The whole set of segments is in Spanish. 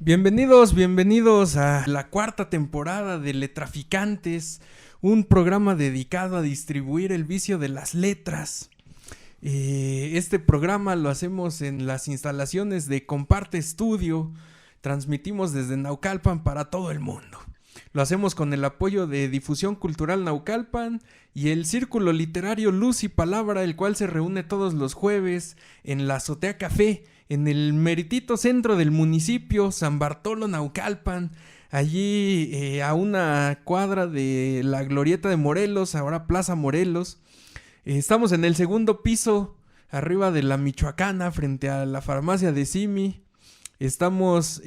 Bienvenidos a la cuarta temporada de Letraficantes, un programa dedicado a distribuir el vicio de las letras. Este programa lo hacemos en las instalaciones de Comparte Estudio, transmitimos desde Naucalpan para todo el mundo. Lo hacemos con el apoyo de Difusión Cultural Naucalpan y el Círculo Literario Luz y Palabra, el cual se reúne todos los jueves en la Azotea Café, en el meritito centro del municipio, San Bartolo, Naucalpan, allí a una cuadra de la Glorieta de Morelos, ahora Plaza Morelos. Estamos en el segundo piso, arriba de la Michoacana, frente a la farmacia de Simi. Estamos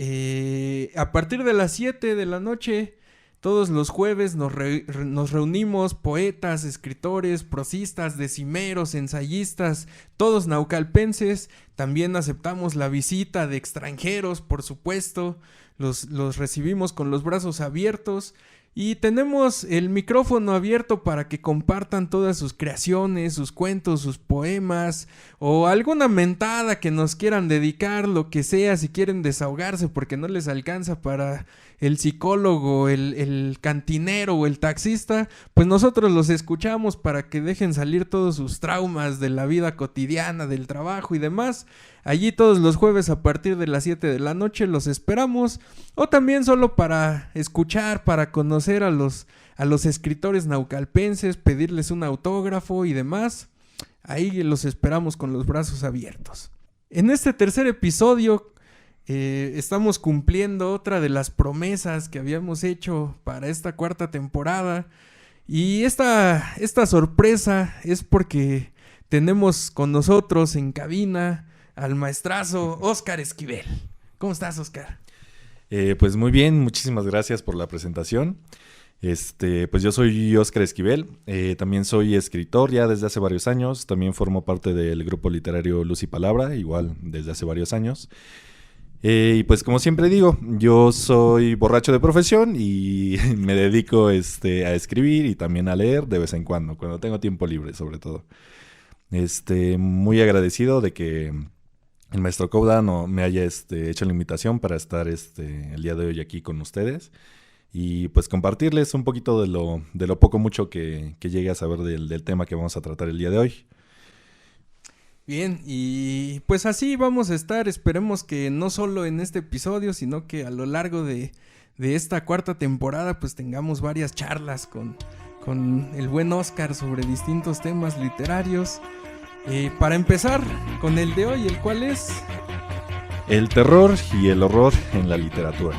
a partir de las 7 de la noche, todos los jueves nos reunimos poetas, escritores, prosistas, decimeros, ensayistas, todos naucalpenses. También aceptamos la visita de extranjeros, por supuesto, los recibimos con los brazos abiertos. Y tenemos el micrófono abierto para que compartan todas sus creaciones, sus cuentos, sus poemas o alguna mentada que nos quieran dedicar, lo que sea, si quieren desahogarse porque no les alcanza para el psicólogo, el cantinero o el taxista, pues nosotros los escuchamos para que dejen salir todos sus traumas de la vida cotidiana, del trabajo y demás. Allí todos los jueves a partir de las 7 de la noche los esperamos, o también solo para escuchar, para conocer a los escritores naucalpenses, pedirles un autógrafo y demás. Ahí los esperamos con los brazos abiertos. En este tercer episodio estamos cumpliendo otra de las promesas que habíamos hecho para esta cuarta temporada, y esta sorpresa es porque tenemos con nosotros en cabina al maestrazo Óscar Esquivel. ¿Cómo estás, Óscar? Pues muy bien, muchísimas gracias por la presentación. Pues yo soy Óscar Esquivel, también soy escritor ya desde hace varios años, también formo parte del grupo literario Luz y Palabra, igual desde hace varios años. Y pues como siempre digo, yo soy borracho de profesión y me dedico a escribir y también a leer de vez en cuando tengo tiempo libre sobre todo. Muy agradecido de que el maestro Couda me haya hecho la invitación para estar el día de hoy aquí con ustedes y pues compartirles un poquito de lo poco mucho que llegue a saber del tema que vamos a tratar el día de hoy. Bien, y pues así vamos a estar, esperemos que no solo en este episodio, sino que a lo largo de esta cuarta temporada pues tengamos varias charlas con el buen Óscar sobre distintos temas literarios. Para empezar con el de hoy, el cual es el terror y el horror en la literatura.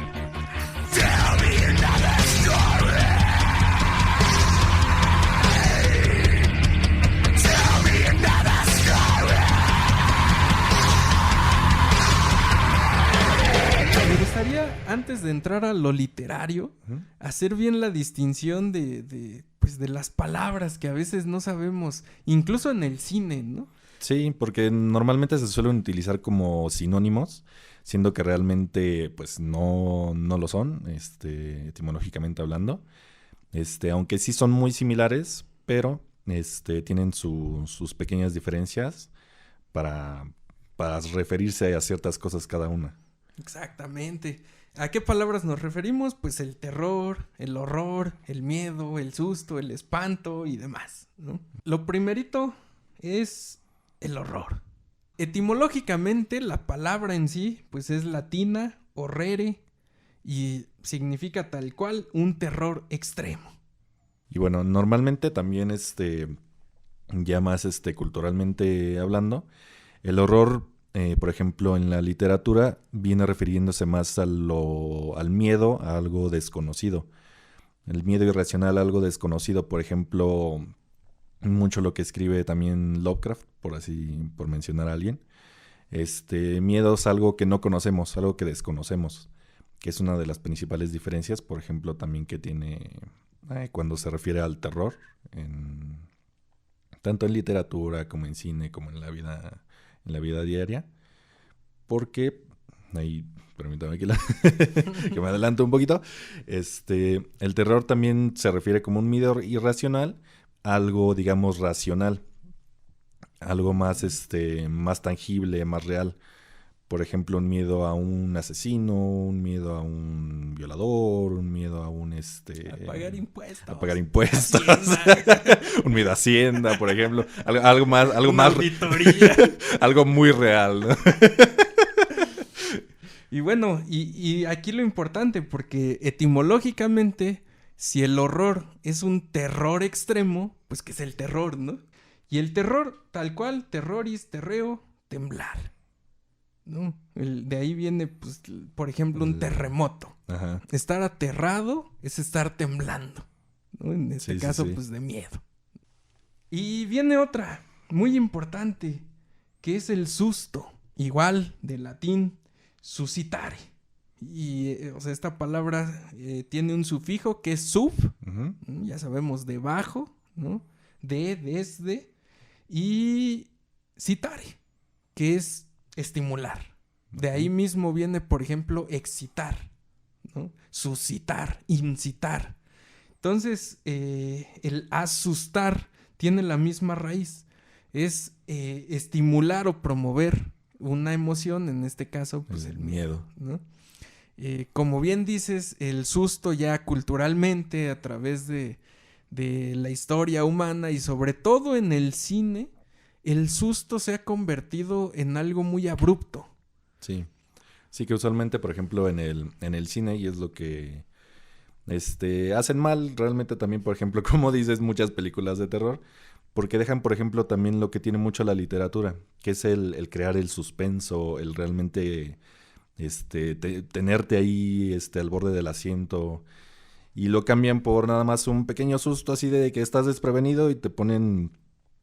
Me gustaría, antes de entrar a lo literario, hacer bien la distinción de las palabras que a veces no sabemos, incluso en el cine, ¿no? Sí, porque normalmente se suelen utilizar como sinónimos, siendo que realmente pues no lo son, etimológicamente hablando. Aunque sí son muy similares, pero tienen sus pequeñas diferencias para referirse a ciertas cosas cada una. Exactamente. ¿A qué palabras nos referimos? Pues el terror, el horror, el miedo, el susto, el espanto y demás, ¿no? Lo primerito es el horror. Etimológicamente la palabra en sí pues es latina, horrere, y significa tal cual un terror extremo. Y bueno, normalmente también ya más culturalmente hablando, el horror, por ejemplo, en la literatura viene refiriéndose más al miedo, a algo desconocido. El miedo irracional a algo desconocido, por ejemplo, mucho lo que escribe también Lovecraft, por mencionar a alguien. Miedo es algo que no conocemos, algo que desconocemos, que es una de las principales diferencias, por ejemplo, también que tiene cuando se refiere al terror, tanto en literatura como en cine, como en la vida diaria, porque ahí, permítame que me adelanto un poquito, el terror también se refiere como un miedo irracional, algo digamos racional, algo más más tangible, más real. por ejemplo, un miedo a un asesino, un miedo a un violador, un miedo a un A pagar impuestos. A pagar impuestos. Un miedo a Hacienda, por ejemplo. Algo más. Auditoría. Algo muy real, ¿no? Y bueno, y aquí lo importante, porque etimológicamente, si el horror es un terror extremo, pues ¿qué es el terror, no? Y el terror, tal cual, terroris, terreo, temblar, ¿no? De ahí viene, pues, por ejemplo, un terremoto. Ajá. Estar aterrado es estar temblando, ¿no? En este caso, sí. pues, de miedo. Y viene otra, muy importante, que es el susto. Igual, de latín, suscitare. Y, o sea, esta palabra tiene un sufijo que es sub, Uh-huh. ¿no? Ya sabemos, debajo, ¿no? Desde, y citare, que es estimular. De ahí mismo viene, por ejemplo, excitar, ¿no? Suscitar, incitar. Entonces, el asustar tiene la misma raíz. Es estimular o promover una emoción, en este caso, pues el miedo, ¿no? Como bien dices, el susto ya culturalmente, a través de la historia humana y sobre todo en el cine, el susto se ha convertido en algo muy abrupto. Sí. Sí, que usualmente, por ejemplo, en el cine, y es lo que hacen mal realmente también, por ejemplo, como dices, muchas películas de terror, porque dejan, por ejemplo, también lo que tiene mucho la literatura, que es el crear el suspenso, el realmente tenerte ahí al borde del asiento, y lo cambian por nada más un pequeño susto así de que estás desprevenido y te ponen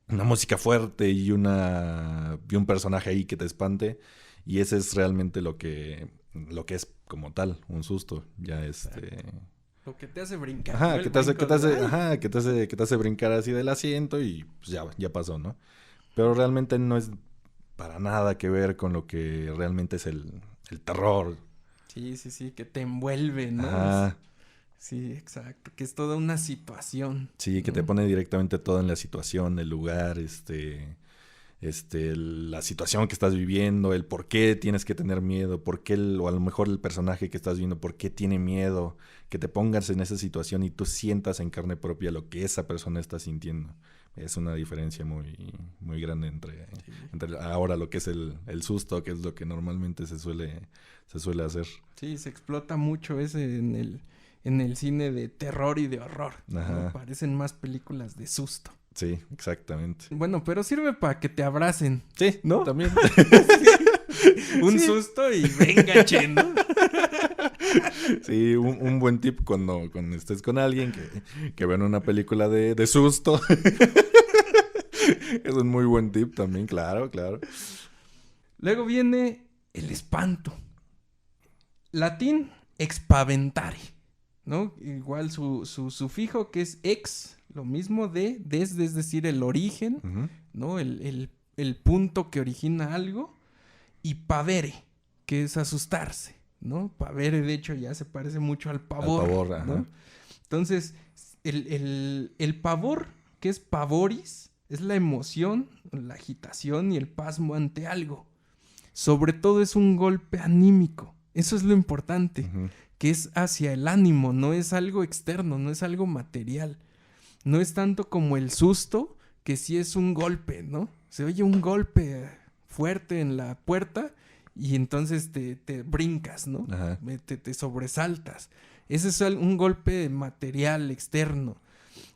una música fuerte y un personaje ahí que te espante, y ese es realmente lo que es como tal, un susto, ya Lo que te hace brincar. Ajá, ¿no? que te hace brincar así del asiento y pues ya pasó, ¿no? Pero realmente no es para nada que ver con lo que realmente es el terror. Sí, que te envuelve, ¿no? Ajá. Sí, exacto, que es toda una situación. Sí, que ¿no? te pone directamente todo en la situación, el lugar, la situación que estás viviendo, el por qué tienes que tener miedo, por qué o a lo mejor el personaje que estás viendo, por qué tiene miedo, que te pongas en esa situación y tú sientas en carne propia lo que esa persona está sintiendo. Es una diferencia muy, muy grande entre ahora lo que es el susto, que es lo que normalmente se suele hacer. Sí, se explota mucho ese en el cine de terror y de horror. ¿no? Parecen más películas de susto. Sí, exactamente. Bueno, pero sirve para que te abracen. Sí, ¿no? También. Sí. Un susto y venga, che, ¿no? Sí, un buen tip cuando estés con alguien que vean una película de susto. Es un muy buen tip también, claro. Luego viene el espanto. Latín, expaventare, ¿no? Igual su sufijo que es ex, lo mismo desde, es decir, el origen, uh-huh. ¿no? El punto que origina algo. Y pavere, que es asustarse, ¿no? Pavere, de hecho, ya se parece mucho al pavor. Al pavor, ajá. ¿no? Entonces, el pavor, que es pavoris, es la emoción, la agitación y el pasmo ante algo. Sobre todo es un golpe anímico. Eso es lo importante, uh-huh. que es hacia el ánimo, no es algo externo, no es algo material. No es tanto como el susto, que sí es un golpe, ¿no? Se oye un golpe fuerte en la puerta y entonces te brincas, ¿no? Ajá. Te sobresaltas. Ese es un golpe material, externo.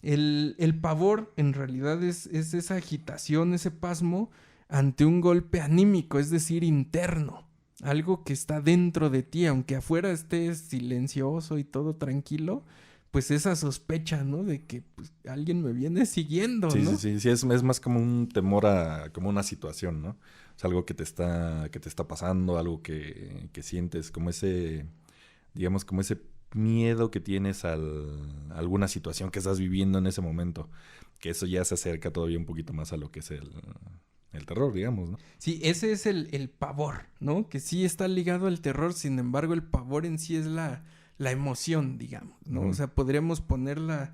El pavor en realidad es esa agitación, ese pasmo ante un golpe anímico, es decir, interno. Algo que está dentro de ti, aunque afuera estés silencioso y todo tranquilo, pues esa sospecha, ¿no? De que pues, alguien me viene siguiendo, sí, ¿no? Sí, es más como un temor como una situación, ¿no? O sea, algo que te está pasando, algo que sientes, como ese, digamos, como ese miedo que tienes a alguna situación que estás viviendo en ese momento. Que eso ya se acerca todavía un poquito más a lo que es el terror, digamos, ¿no? Sí, ese es el pavor, ¿no? Que sí está ligado al terror, sin embargo, el pavor en sí es la emoción, digamos, ¿no? Uh-huh. O sea, podríamos poner la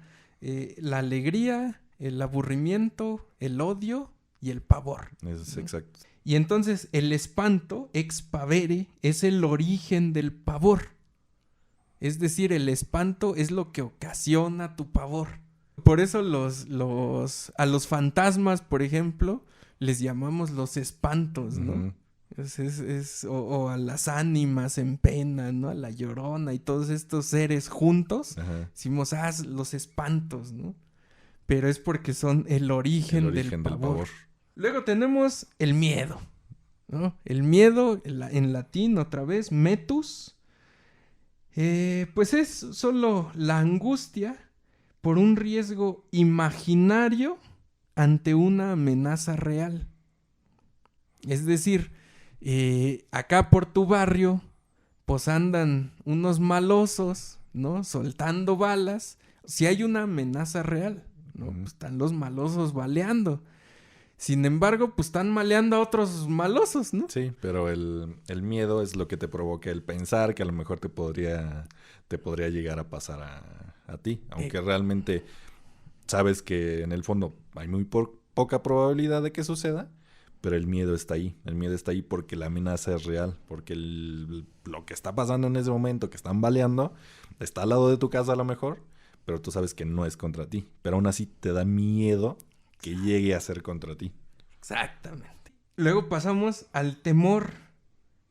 alegría, el aburrimiento, el odio y el pavor. Es ¿no? exacto. Y entonces el espanto, ex pavere, es el origen del pavor. Es decir, el espanto es lo que ocasiona tu pavor. Por eso a los fantasmas, por ejemplo, les llamamos los espantos, ¿no? O a las ánimas en pena, ¿no? A la Llorona y todos estos seres juntos. Decimos, los espantos, ¿no? Pero es porque son el origen del pavor. Luego tenemos el miedo, ¿no? El miedo, en latín, otra vez, metus. Pues es solo la angustia por un riesgo imaginario ante una amenaza real. Es decir, acá por tu barrio, pues andan unos malosos, ¿no? Soltando balas. Si hay una amenaza real, ¿no? Pues están los malosos baleando. Sin embargo, pues están maleando a otros malosos, ¿no? Sí, pero el miedo es lo que te provoca el pensar que a lo mejor te podría llegar a pasar a ti. Aunque realmente sabes que en el fondo hay muy poca probabilidad de que suceda, pero el miedo está ahí. El miedo está ahí porque la amenaza es real. Porque lo que está pasando en ese momento, que están baleando, está al lado de tu casa a lo mejor, pero tú sabes que no es contra ti. Pero aún así te da miedo que llegue a ser contra ti. Exactamente. Luego pasamos al temor.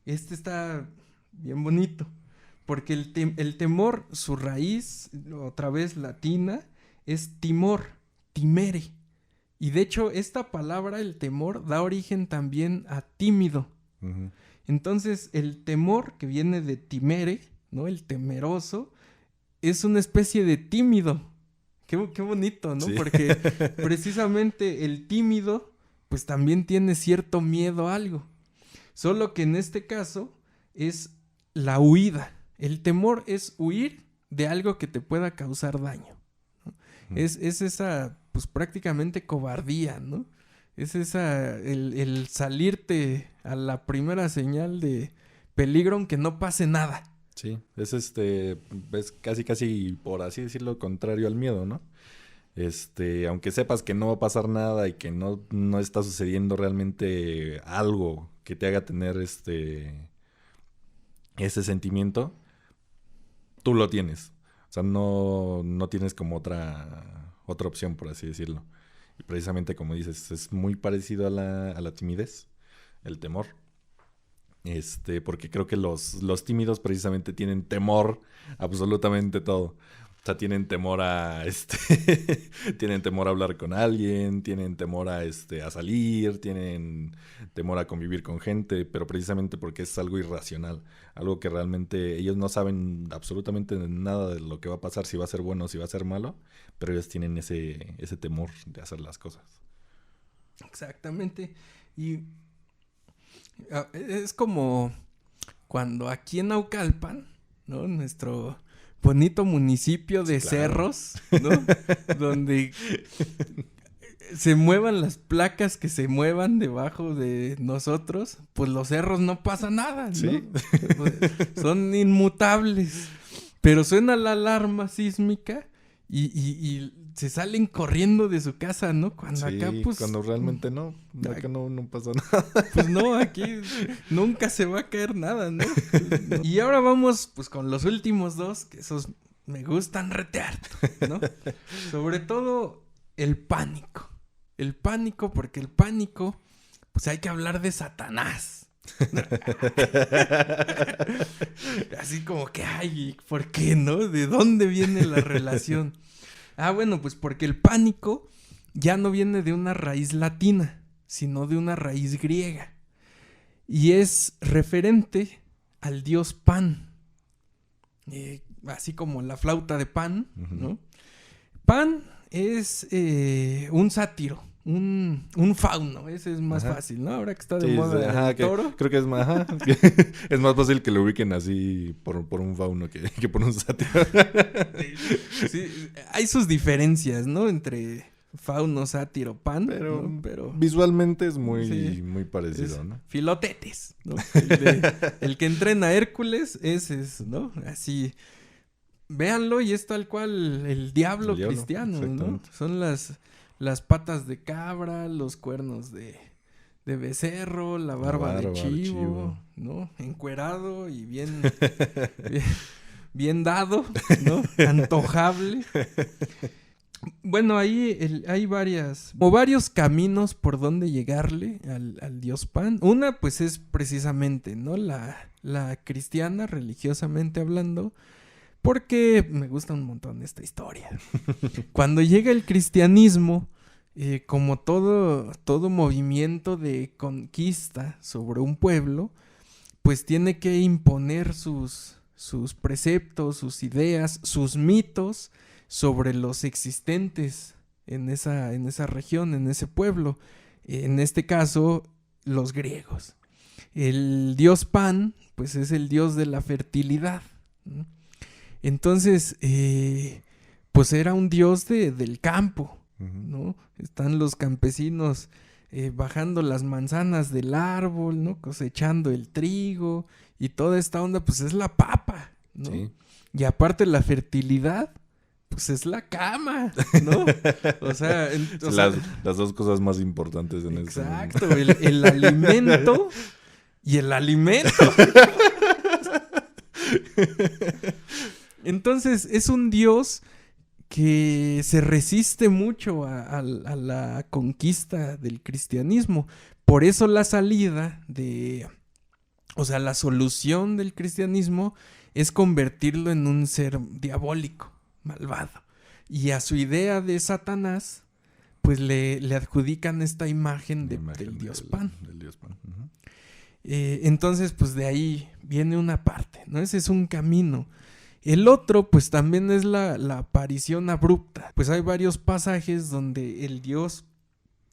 Este está bien bonito. Porque el temor, su raíz, otra vez latina, es timor, timere. Y de hecho, esta palabra, el temor, da origen también a tímido. Entonces, el temor, que viene de timere, ¿no? El temeroso, es una especie de tímido. Qué bonito, ¿no? Sí. Porque precisamente el tímido, pues también tiene cierto miedo a algo. Solo que en este caso es la huida. El temor es huir de algo que te pueda causar daño, ¿no? Es esa, pues prácticamente cobardía, ¿no? Es el salirte a la primera señal de peligro aunque no pase nada. Sí, es casi por así decirlo, contrario al miedo, ¿no? Aunque sepas que no va a pasar nada y que no está sucediendo realmente algo que te haga tener ese sentimiento, tú lo tienes. O sea, no tienes como otra opción, por así decirlo. Y precisamente como dices, es muy parecido a la timidez, el temor. Porque creo que los tímidos precisamente tienen temor a absolutamente todo. O sea, tienen temor tienen temor a hablar con alguien, tienen temor a salir, tienen temor a convivir con gente, pero precisamente porque es algo irracional, algo que realmente ellos no saben absolutamente nada de lo que va a pasar, si va a ser bueno o si va a ser malo, pero ellos tienen ese temor de hacer las cosas. Exactamente. Y es como cuando aquí en Naucalpan, ¿no? Nuestro bonito municipio de cerros, ¿no? Donde se muevan las placas que se muevan debajo de nosotros, pues los cerros no pasa nada, ¿no? ¿Sí? Son inmutables. Pero suena la alarma sísmica y se salen corriendo de su casa, ¿no? Cuando sí, acá, pues... cuando realmente no. Acá no pasa nada. Pues no, aquí nunca se va a caer nada, ¿no? Y ahora vamos, pues, con los últimos dos, que esos me gustan retear, ¿no? Sobre todo el pánico. El pánico, porque el pánico, pues hay que hablar de Satanás. Así como que, ay, ¿por qué, no? ¿De dónde viene la relación? Bueno, pues porque el pánico ya no viene de una raíz latina, sino de una raíz griega. Y es referente al dios Pan. Así como la flauta de Pan, ¿no? Pan es un sátiro. Un fauno, ese es más fácil, ¿no? Ahora que está de moda el toro. Creo que es más, es más fácil que lo ubiquen así por un fauno que por un sátiro. Sí, hay sus diferencias, ¿no? Entre fauno, sátiro, pan. Pero visualmente es muy parecido, ¿no? Filotetes, ¿no? El que entrena a Hércules, ese es, ¿no? Así. Véanlo y es tal cual el diablo cristiano, ¿no? Son las patas de cabra, los cuernos de becerro, la barba de chivo, ¿no? Encuerado y bien, bien dado, ¿no? Antojable. Bueno, ahí hay varios caminos por donde llegarle al dios Pan. Una, pues, es precisamente, ¿no? La cristiana, religiosamente hablando, porque me gusta un montón esta historia. Cuando llega el cristianismo, como todo movimiento de conquista sobre un pueblo, pues tiene que imponer sus preceptos, sus ideas, sus mitos sobre los existentes en esa región, en ese pueblo. En este caso, los griegos. El dios Pan, pues es el dios de la fertilidad, ¿no? Entonces, pues era un dios del campo, ¿no? Están los campesinos bajando las manzanas del árbol, ¿no? Cosechando el trigo y toda esta onda, pues es la papa, ¿no? Sí. Y aparte la fertilidad, pues es la cama, ¿no? O sea, las dos cosas más importantes en este momento. Exacto, el alimento y el alimento. Entonces, es un dios que se resiste mucho a la conquista del cristianismo. Por eso la la solución del cristianismo es convertirlo en un ser diabólico, malvado. Y a su idea de Satanás, pues le adjudican esta imagen del dios Pan. Del dios Pan. Entonces, pues de ahí viene una parte, ¿no? Ese es un camino. El otro, pues también es la aparición abrupta. Pues hay varios pasajes donde el dios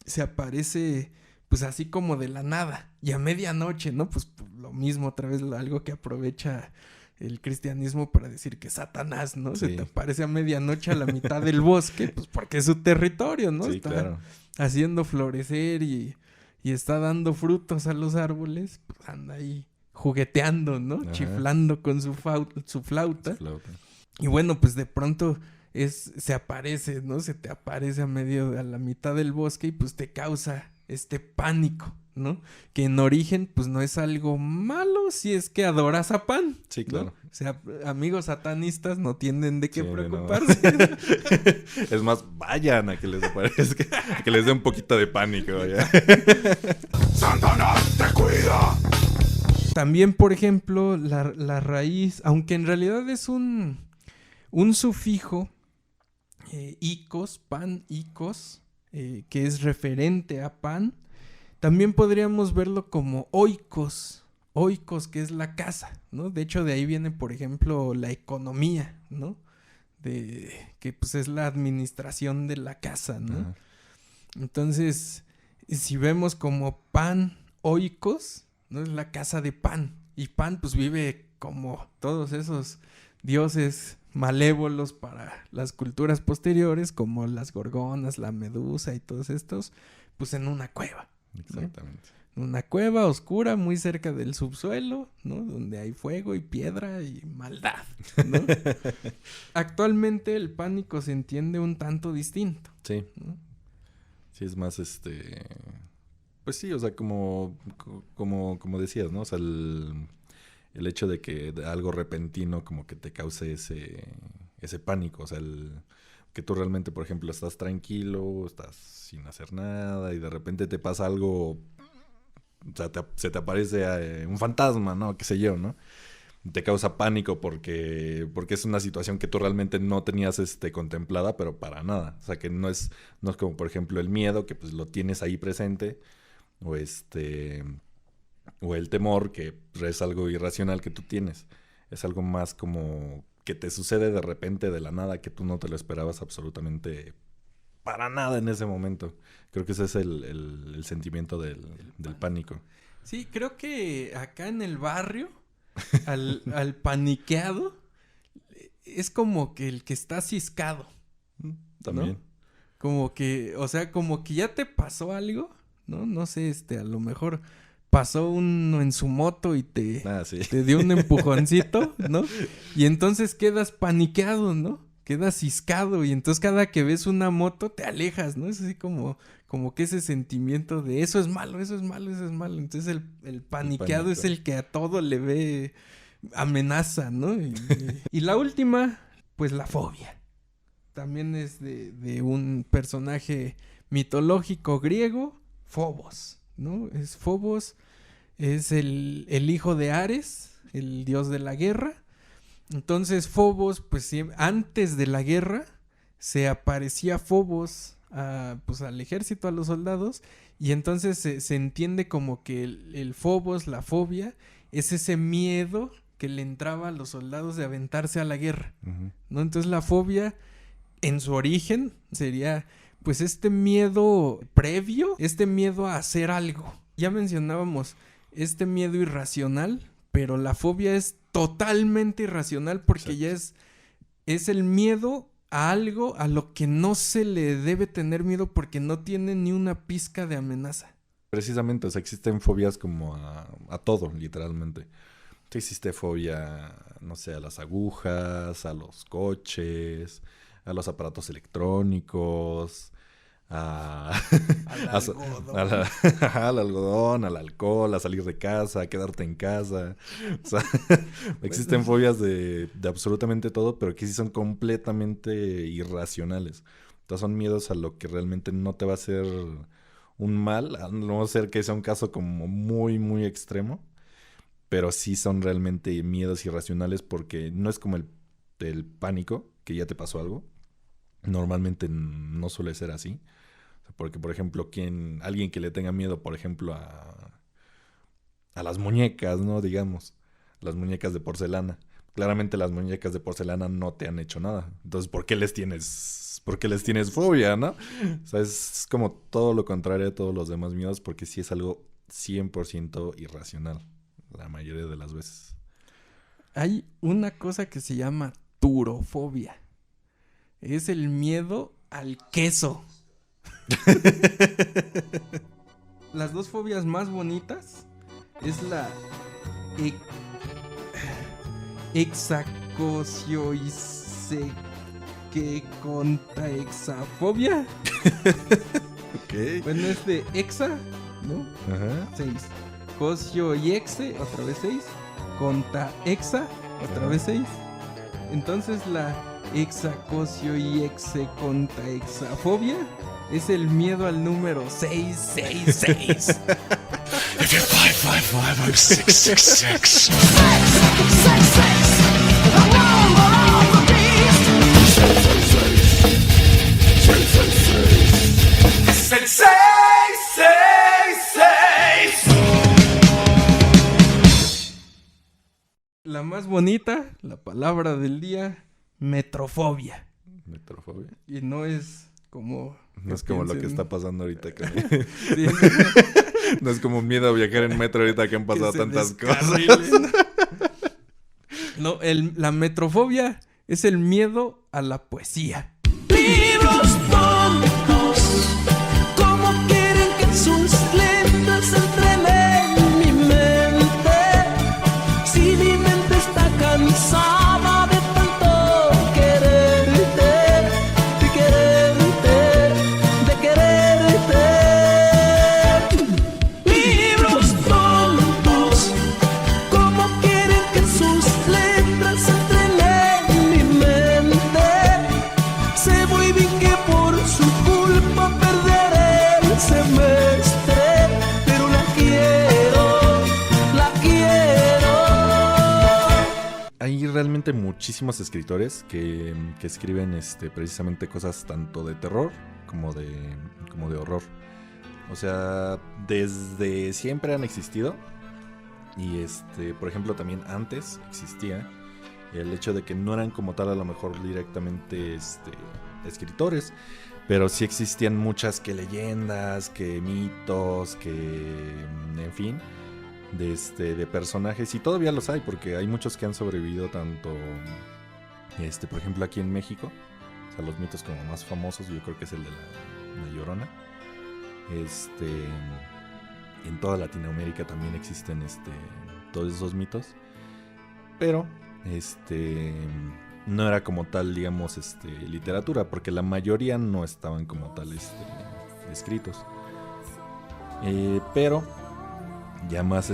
se aparece, pues así como de la nada, y a medianoche, ¿no? Pues lo mismo, otra vez algo que aprovecha el cristianismo para decir que Satanás, ¿no? Sí. Se te aparece a medianoche a la mitad del bosque, pues porque es su territorio, ¿no? Sí, está claro. Haciendo florecer y está dando frutos a los árboles, pues anda ahí jugueteando, ¿no? Ajá. Chiflando con su flauta. Y bueno, pues de pronto se aparece, ¿no? Se te aparece a la mitad del bosque y pues te causa este pánico, ¿no? Que en origen pues no es algo malo si es que adoras a Pan. Sí, claro. ¿No? O sea, amigos satanistas no tienen de qué preocuparse. No. Es más, vayan a que les aparezca, a que les dé un poquito de pánico. ¡Satanás te cuida! También, por ejemplo, la raíz, aunque en realidad es un sufijo, icos, pan, icos, que es referente a Pan, también podríamos verlo como oikos, que es la casa, ¿no? De hecho, de ahí viene, por ejemplo, la economía, ¿no? Que pues es la administración de la casa, ¿no? Uh-huh. Entonces, si vemos como Pan, oikos, ¿no? Es la casa de Pan. Y Pan pues vive como todos esos dioses malévolos para las culturas posteriores, como las gorgonas, la medusa y todos estos, pues en una cueva. Exactamente. ¿No? Una cueva oscura muy cerca del subsuelo, ¿no? Donde hay fuego y piedra y maldad, ¿no? Actualmente el pánico se entiende un tanto distinto. Sí. ¿No? Sí, es más pues sí, o sea, como decías, ¿no? O sea, el hecho de que algo repentino como que te cause ese pánico, o sea, que tú realmente, por ejemplo, estás tranquilo, estás sin hacer nada y de repente te pasa algo, o sea, se te aparece un fantasma, ¿no? Qué sé yo, ¿no? Te causa pánico porque es una situación que tú realmente no tenías contemplada, pero para nada. O sea, que no es como, por ejemplo, el miedo, que pues lo tienes ahí presente, o el temor, que es algo irracional que tú tienes. Es algo más como que te sucede de repente, de la nada, que tú no te lo esperabas absolutamente para nada en ese momento. Creo que ese es el sentimiento del pánico. Sí, creo que acá en el barrio, al paniqueado, es como que el que está ciscado. También. ¿No? Como que, o sea, como que ya te pasó algo, ¿no? No sé, a lo mejor pasó uno en su moto y te dio un empujoncito, ¿no? Y entonces quedas paniqueado, ¿no? quedas ciscado y entonces cada que ves una moto te alejas, ¿no? Es así como que ese sentimiento de eso es malo, eso es malo, eso es malo. Entonces el paniqueado es el que a todo le ve amenaza, ¿no? Y la última, pues la fobia. También es de un personaje mitológico griego, Fobos, ¿no? Fobos es el hijo de Ares, el dios de la guerra. Entonces Fobos, pues antes de la guerra, se aparecía Fobos pues, al ejército, a los soldados, y entonces se entiende como que el Fobos, la fobia, es ese miedo que le entraba a los soldados de aventarse a la guerra, ¿no? Entonces la fobia, en su origen, sería pues este miedo previo, este miedo a hacer algo. Ya mencionábamos este miedo irracional, pero la fobia es totalmente irracional porque Exacto. ya es el miedo a algo a lo que no se le debe tener miedo porque no tiene ni una pizca de amenaza. Precisamente, o sea, existen fobias como a todo, literalmente. Existe fobia, no sé, a las agujas, a los coches, a los aparatos electrónicos, al algodón, al alcohol, a salir de casa, a quedarte en casa. O sea, existen fobias de absolutamente todo, pero que sí son completamente irracionales. Entonces son miedos a lo que realmente no te va a hacer un mal, a no ser que sea un caso como muy, muy extremo. Pero sí son realmente miedos irracionales porque no es como el pánico, que ya te pasó algo. Normalmente no suele ser así. O sea, porque, por ejemplo, alguien que le tenga miedo, por ejemplo, a las muñecas, ¿no? Digamos, las muñecas de porcelana. Claramente las muñecas de porcelana no te han hecho nada. Entonces, ¿por qué les tienes fobia, no? O sea, es como todo lo contrario de todos los demás miedos porque sí es algo 100% irracional. La mayoría de las veces. Hay una cosa que se llama turofobia. Es el miedo al queso. Las dos fobias más bonitas es la hexacontaexafobia. Okay. Bueno, es de hexa, ¿no? Ajá. 6. Cosio y exe, otra vez 6. Conta exa, otra vez 6. Entonces la hexacosio y exe conta exafobia es el miedo al número 666. If you're 555, I'm 666. 666. La más bonita, la palabra del día, metrofobia. ¿Metrofobia? Y no es como... No es como lo que está pasando ahorita. Sí, no es como miedo a viajar en metro ahorita que han pasado tantas cosas. No, la metrofobia es el miedo a la poesía. Libros tontos, ¿cómo quieren que sus letras entren en mi mente? Si mi mente está cansada de tanto quererte, de quererte. Libros tontos, ¿cómo quieren que sus letras entren en mi mente? Sé muy bien que por su culpa perderé el semestre, pero la quiero. Hay realmente muchísimos escritores que escriben precisamente cosas tanto de terror como de horror. O sea, desde siempre han existido. Y por ejemplo, también antes existía el hecho de que no eran como tal a lo mejor directamente escritores, pero sí existían muchas que leyendas, que mitos, que en fin, de personajes, y todavía los hay porque hay muchos que han sobrevivido tanto por ejemplo aquí en México. O sea, los mitos como más famosos yo creo que es el de la Llorona. En toda Latinoamérica también existen todos esos mitos, pero no era como tal, digamos, literatura, porque la mayoría no estaban como tal escritos. Pero ya más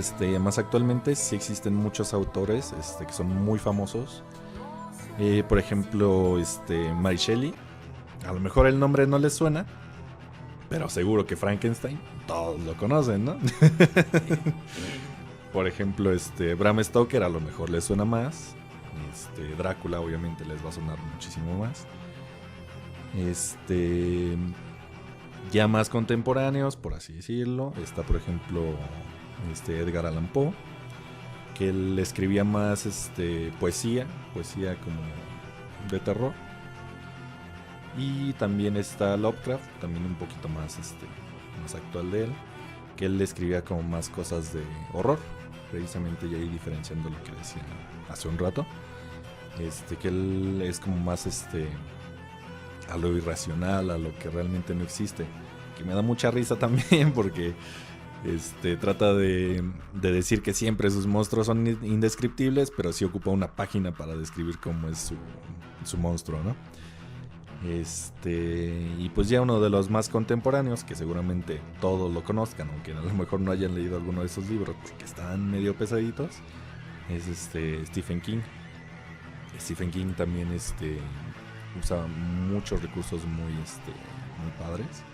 actualmente sí existen muchos autores que son muy famosos. Por ejemplo, Mary Shelley. A lo mejor el nombre no les suena, pero seguro que Frankenstein todos lo conocen, ¿no? Por ejemplo, Bram Stoker a lo mejor les suena más. Drácula obviamente les va a sonar muchísimo más. Ya más contemporáneos, por así decirlo, está por ejemplo Edgar Allan Poe, que él escribía más poesía como de terror. Y también está Lovecraft, también un poquito más más actual de él, que él escribía como más cosas de horror, precisamente, y ahí diferenciando lo que decía hace un rato, que él es como más a lo irracional, a lo que realmente no existe, que me da mucha risa también porque trata de decir que siempre sus monstruos son indescriptibles, pero sí ocupa una página para describir cómo es su monstruo, ¿no? Y pues ya uno de los más contemporáneos, que seguramente todos lo conozcan, aunque a lo mejor no hayan leído alguno de esos libros porque están medio pesaditos, es Stephen King. Stephen King también usa muchos recursos muy padres.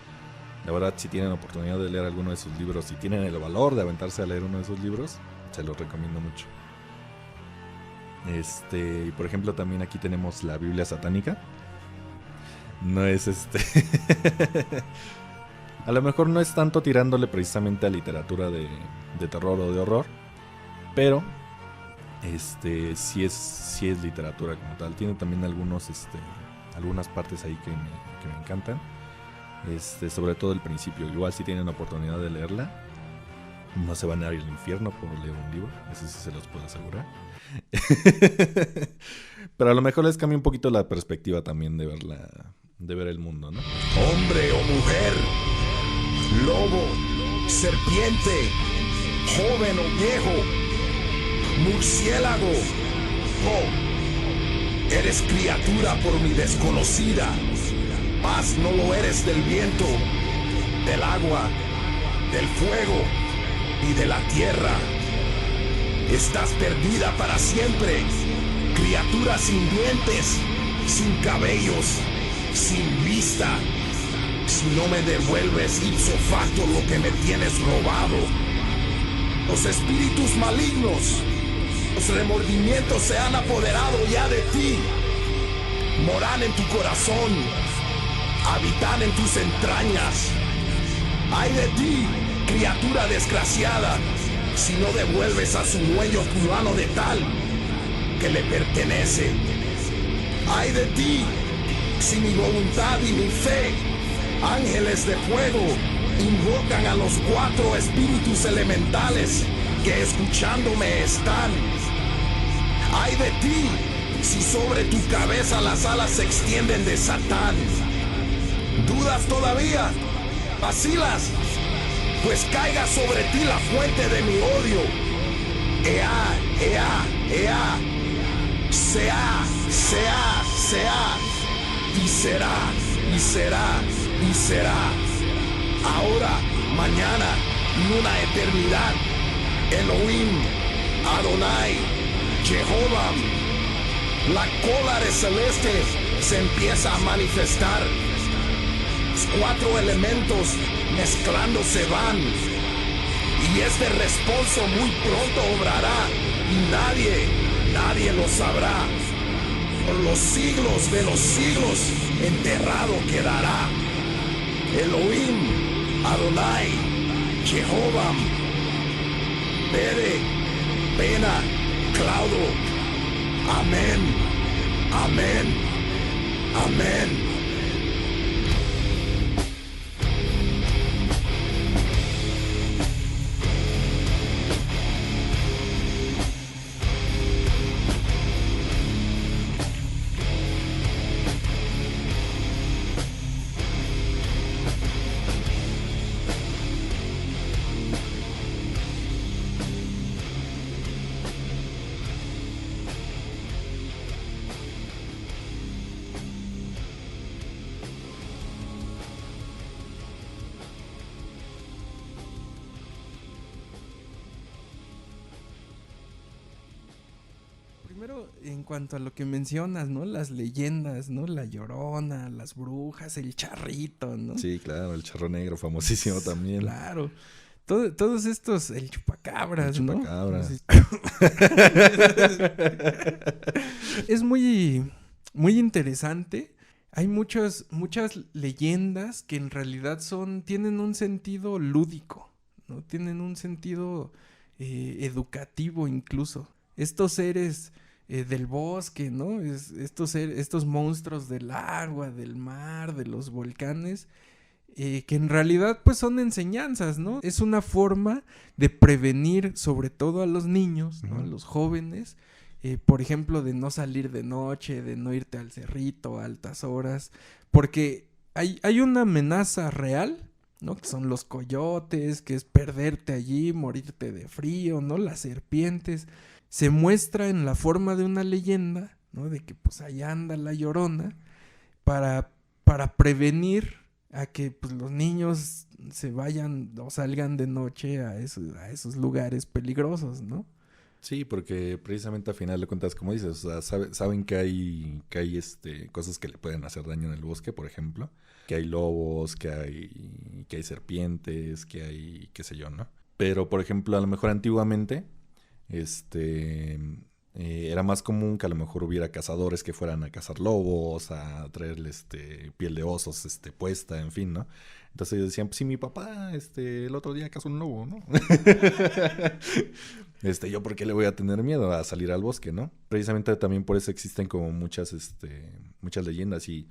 La verdad, si tienen oportunidad de leer alguno de sus libros, si tienen el valor de aventarse a leer uno de sus libros, se los recomiendo mucho. Por ejemplo, también aquí tenemos la Biblia satánica. No es a lo mejor no es tanto tirándole precisamente a literatura de terror o de horror, pero sí es literatura como tal. Tiene también algunas partes ahí que me encantan. Sobre todo el principio. Igual si tienen oportunidad de leerla, no se van a ir al infierno por leer un libro, eso sí se los puedo asegurar. Pero a lo mejor les cambia un poquito la perspectiva también de ver el mundo, ¿no? Hombre o mujer, lobo, serpiente, joven o viejo, murciélago, eres criatura por mi desconocida, mas no lo eres del viento, del agua, del fuego y de la tierra. Estás perdida para siempre, criatura sin dientes, sin cabellos, sin vista. Si no me devuelves ipso facto lo que me tienes robado, los espíritus malignos, los remordimientos se han apoderado ya de ti, moran en tu corazón, habitan en tus entrañas. Ay de ti, criatura desgraciada, si no devuelves a su dueño fulano de tal que le pertenece. Ay de ti, si mi voluntad y mi fe, ángeles de fuego, invocan a los 4 espíritus elementales que escuchándome están. Ay de ti, si sobre tu cabeza las alas se extienden de Satán. ¿Dudas todavía? ¿Vacilas? Pues caiga sobre ti la fuente de mi odio. Ea, ea, ea. Sea, sea, sea. Y será, y será, y será. Ahora, mañana y una eternidad. Elohim, Adonai, Jehová. La cólera celeste se empieza a manifestar. Los 4 elementos mezclándose van. Y este responso muy pronto obrará. Y nadie lo sabrá. Por los siglos de los siglos enterrado quedará. Elohim, Adonai, Jehová. Pere, pena, claudo. Amén, amén, amén. en cuanto a lo que mencionas, ¿no? Las leyendas, ¿no? La Llorona, las brujas, el Charrito, ¿no? Sí, claro, el Charro Negro, famosísimo también. Claro. Todos estos, el Chupacabras, El ¿no? Chupacabra. Es muy, muy interesante. Hay muchas leyendas que en realidad tienen un sentido lúdico, ¿no? Tienen un sentido educativo incluso. Estos seres del bosque, ¿no? Estos monstruos del agua, del mar, de los volcanes, que en realidad pues son enseñanzas, ¿no? Es una forma de prevenir sobre todo a los niños, ¿no? A los jóvenes, por ejemplo, de no salir de noche, de no irte al cerrito a altas horas, porque hay una amenaza real, ¿no? Que son los coyotes, que es perderte allí, morirte de frío, ¿no? Las serpientes. Se muestra en la forma de una leyenda, ¿no? De que pues allá anda la Llorona para prevenir a que pues los niños se vayan o salgan de noche a esos lugares peligrosos, ¿no? Sí, porque precisamente al final de cuentas, como dices, o sea, saben que hay cosas que le pueden hacer daño en el bosque, por ejemplo, que hay lobos, que hay serpientes, que hay qué sé yo, ¿no? Pero, por ejemplo, a lo mejor antiguamente, era más común que a lo mejor hubiera cazadores que fueran a cazar lobos, a traerle piel de osos puesta, en fin, ¿no? Entonces ellos decían, pues sí, mi papá el otro día cazó un lobo, ¿no? Yo por qué le voy a tener miedo a salir al bosque, ¿no? Precisamente también por eso existen como muchas leyendas y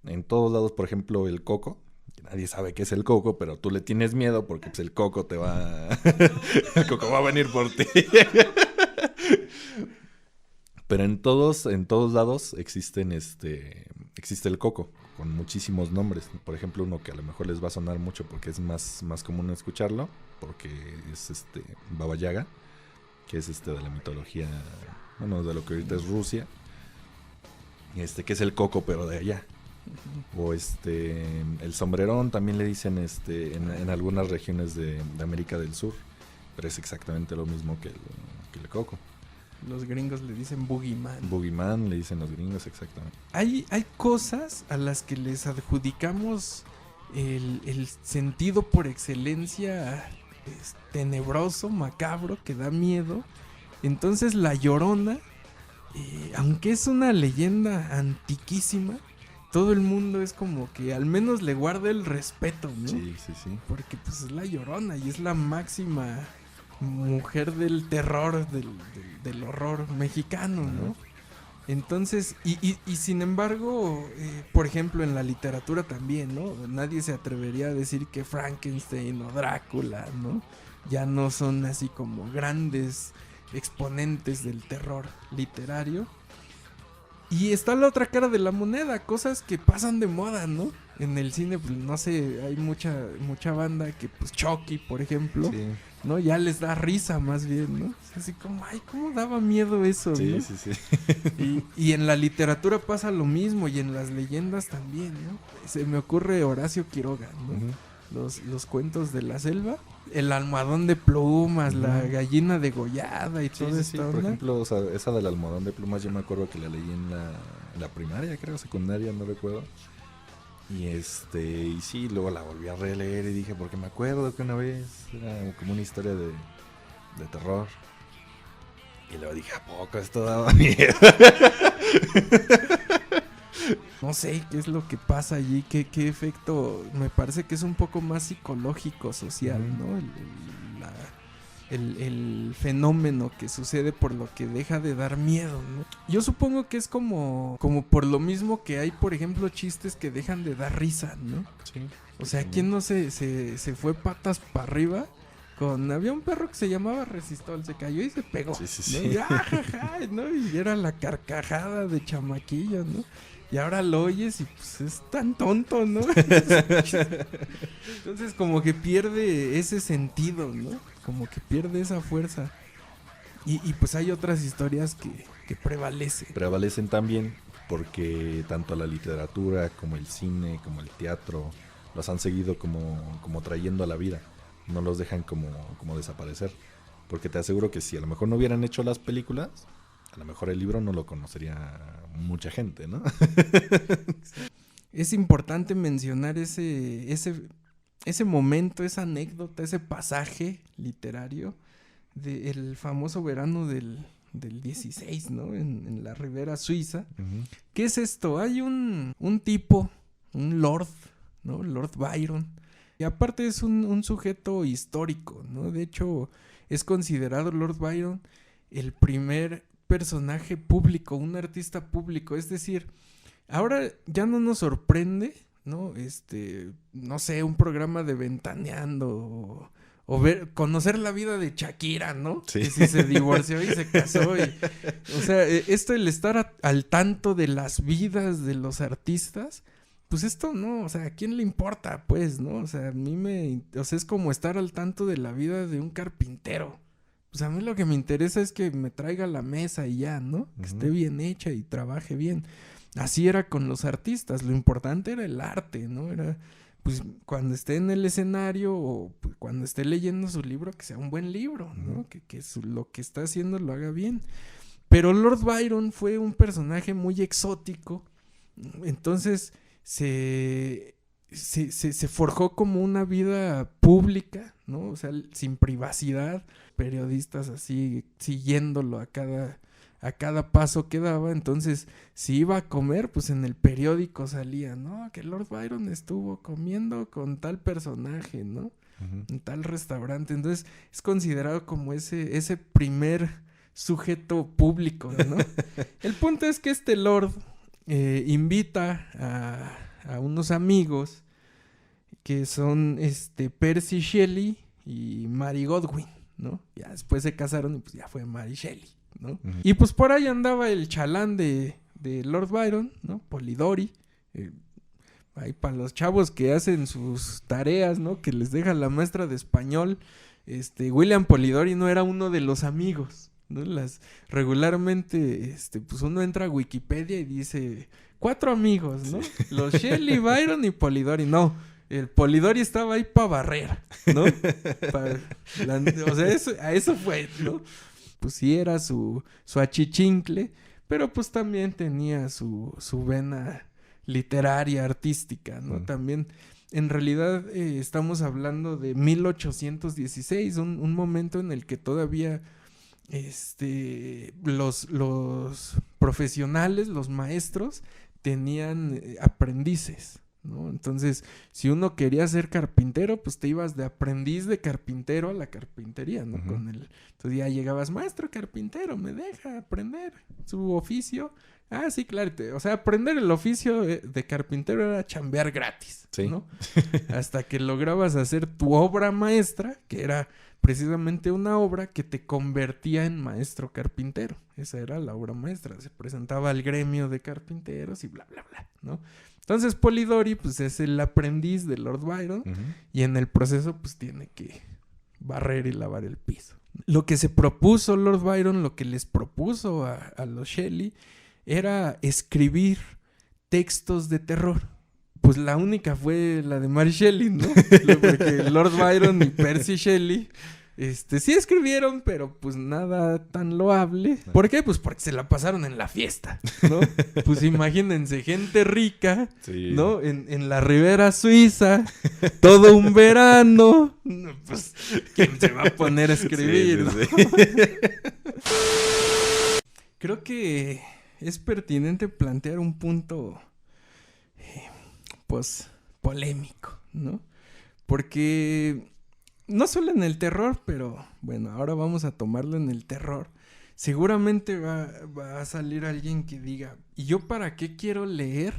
en todos lados, por ejemplo, el coco. Nadie sabe qué es el coco, pero tú le tienes miedo porque pues, el coco el coco va a venir por ti. Pero en todos lados existe el coco, con muchísimos nombres. Por ejemplo, uno que a lo mejor les va a sonar mucho porque es más común escucharlo, porque es Baba Yaga, que es de la mitología, bueno, de lo que ahorita es Rusia, que es el coco, pero de allá. O el sombrerón también le dicen en algunas regiones de América del Sur, pero es exactamente lo mismo que el coco. Los gringos le dicen boogeyman. Boogeyman le dicen los gringos, exactamente. Hay cosas a las que les adjudicamos el sentido por excelencia tenebroso, macabro, que da miedo. Entonces la Llorona, aunque es una leyenda antiquísima, todo el mundo es como que al menos le guarda el respeto, ¿no? Sí. Porque pues es la Llorona y es la máxima mujer del terror, del horror mexicano, ¿no? Entonces, y sin embargo, por ejemplo, en la literatura también, ¿no? Nadie se atrevería a decir que Frankenstein o Drácula, ¿no? Ya no son así como grandes exponentes del terror literario. Y está la otra cara de la moneda, cosas que pasan de moda, ¿no? En el cine, pues, no sé, hay mucha banda que, pues, Chucky, por ejemplo, Sí. ¿no? Ya les da risa más bien, ¿no? Así como, ay, ¿cómo daba miedo eso, Sí, ¿no? sí. Y en la literatura pasa lo mismo, y en las leyendas también, ¿no? Se me ocurre Horacio Quiroga, ¿no? Uh-huh. Los cuentos de la selva, el almohadón de plumas, la gallina degollada y todo Sí. esto. Por ejemplo, o sea, esa del almohadón de plumas yo me acuerdo que la leí en la primaria, creo, secundaria, no recuerdo. Y sí, luego la volví a releer y dije, porque me acuerdo que una vez era como una historia de terror. Y luego dije, ¿a poco esto daba miedo? No sé qué es lo que pasa allí, qué efecto, me parece que es un poco más psicológico, social, ¿no? El fenómeno que sucede por lo que deja de dar miedo, ¿no? Yo supongo que es como por lo mismo que hay, por ejemplo, chistes que dejan de dar risa, ¿no? Sí. O sea, ¿quién no se fue patas para arriba? Había un perro que se llamaba Resistol, se cayó y se pegó. Sí. ¿no? Y, ¿no? Y era la carcajada de chamaquillo, ¿no? Y ahora lo oyes y pues es tan tonto, ¿no? Entonces como que pierde ese sentido, ¿no? Como que pierde esa fuerza. Y pues hay otras historias que prevalecen. Prevalecen también porque tanto la literatura como el cine, como el teatro, los han seguido como trayendo a la vida. No los dejan como desaparecer. Porque te aseguro que si a lo mejor no hubieran hecho las películas, A lo mejor el libro no lo conocería mucha gente, ¿no? Es importante mencionar ese momento, esa anécdota, ese pasaje literario del famoso verano del 16, ¿no? En la Ribera Suiza. Uh-huh. ¿Qué es esto? Hay un tipo, un lord, ¿no? Lord Byron. Y aparte es un sujeto histórico, ¿no? De hecho, es considerado Lord Byron el primer personaje público, un artista público. Es decir, ahora ya no nos sorprende, ¿no? No sé, un programa de Ventaneando o conocer la vida de Shakira, ¿no? Sí. Que si se divorció y se casó. O sea, el estar al tanto de las vidas de los artistas, pues esto no, o sea, ¿a quién le importa? Pues, ¿no? O sea, es como estar al tanto de la vida de un carpintero. Pues a mí lo que me interesa es que me traiga la mesa y ya, ¿no? Que esté bien hecha y trabaje bien. Así era con los artistas, lo importante era el arte, ¿no? Era, pues, cuando esté en el escenario o pues, cuando esté leyendo su libro, que sea un buen libro, ¿no? Que lo que está haciendo lo haga bien. Pero Lord Byron fue un personaje muy exótico, entonces se forjó como una vida pública, ¿no? O sea, sin privacidad, periodistas así siguiéndolo a cada paso que daba. Entonces, si iba a comer, pues en el periódico salía, ¿no? Que Lord Byron estuvo comiendo con tal personaje, ¿no? Uh-huh. En tal restaurante. Entonces, es considerado como ese primer sujeto público, ¿no? El punto es que este Lord invita a unos amigos que son Percy Shelley y Mary Godwin, ¿no? Ya después se casaron y pues ya fue Mary Shelley, ¿no? Uh-huh. Y pues por ahí andaba el chalán de Lord Byron, ¿no? Polidori. Ahí para los chavos que hacen sus tareas, ¿no? Que les deja la maestra de español. William Polidori no era uno de los amigos, ¿no? Regularmente, pues uno entra a Wikipedia y dice 4 amigos, ¿no? Sí. Los Shelley, Byron y Polidori. No, el Polidori estaba ahí para barrer, ¿no? O sea, a eso fue, ¿no? Pues sí era su achichincle, pero pues también tenía su vena literaria, artística, ¿no? También, en realidad, estamos hablando de 1816, un momento en el que todavía los profesionales, los maestros, tenían aprendices, ¿no? Entonces, si uno quería ser carpintero, pues te ibas de aprendiz de carpintero a la carpintería, ¿no? Uh-huh. Entonces ya llegabas, maestro carpintero, ¿me deja aprender su oficio? Ah, sí, claro. O sea, aprender el oficio de carpintero era chambear gratis, sí, ¿no? Hasta que lograbas hacer tu obra maestra, que era precisamente una obra que te convertía en maestro carpintero. Esa era la obra maestra. Se presentaba al gremio de carpinteros y bla, bla, bla, ¿no? Entonces Polidori, pues, es el aprendiz de Lord Byron. Uh-huh. Y en el proceso, pues, tiene que barrer y lavar el piso. Lo que se propuso Lord Byron, lo que les propuso a los Shelley, era escribir textos de terror. Pues la única fue la de Mary Shelley, ¿no? Porque Lord Byron y Percy Shelley sí escribieron, pero pues nada tan loable. ¿Por qué? Pues porque se la pasaron en la fiesta, ¿no? Pues imagínense, gente rica, sí, ¿no? En la Ribera Suiza, todo un verano. Pues, ¿quién se va a poner a escribir? Sí, sí, ¿no? Creo que es pertinente plantear un punto pues polémico, ¿no? Porque no solo en el terror, pero bueno, ahora vamos a tomarlo en el terror. Seguramente va a salir alguien que diga, ¿y yo para qué quiero leer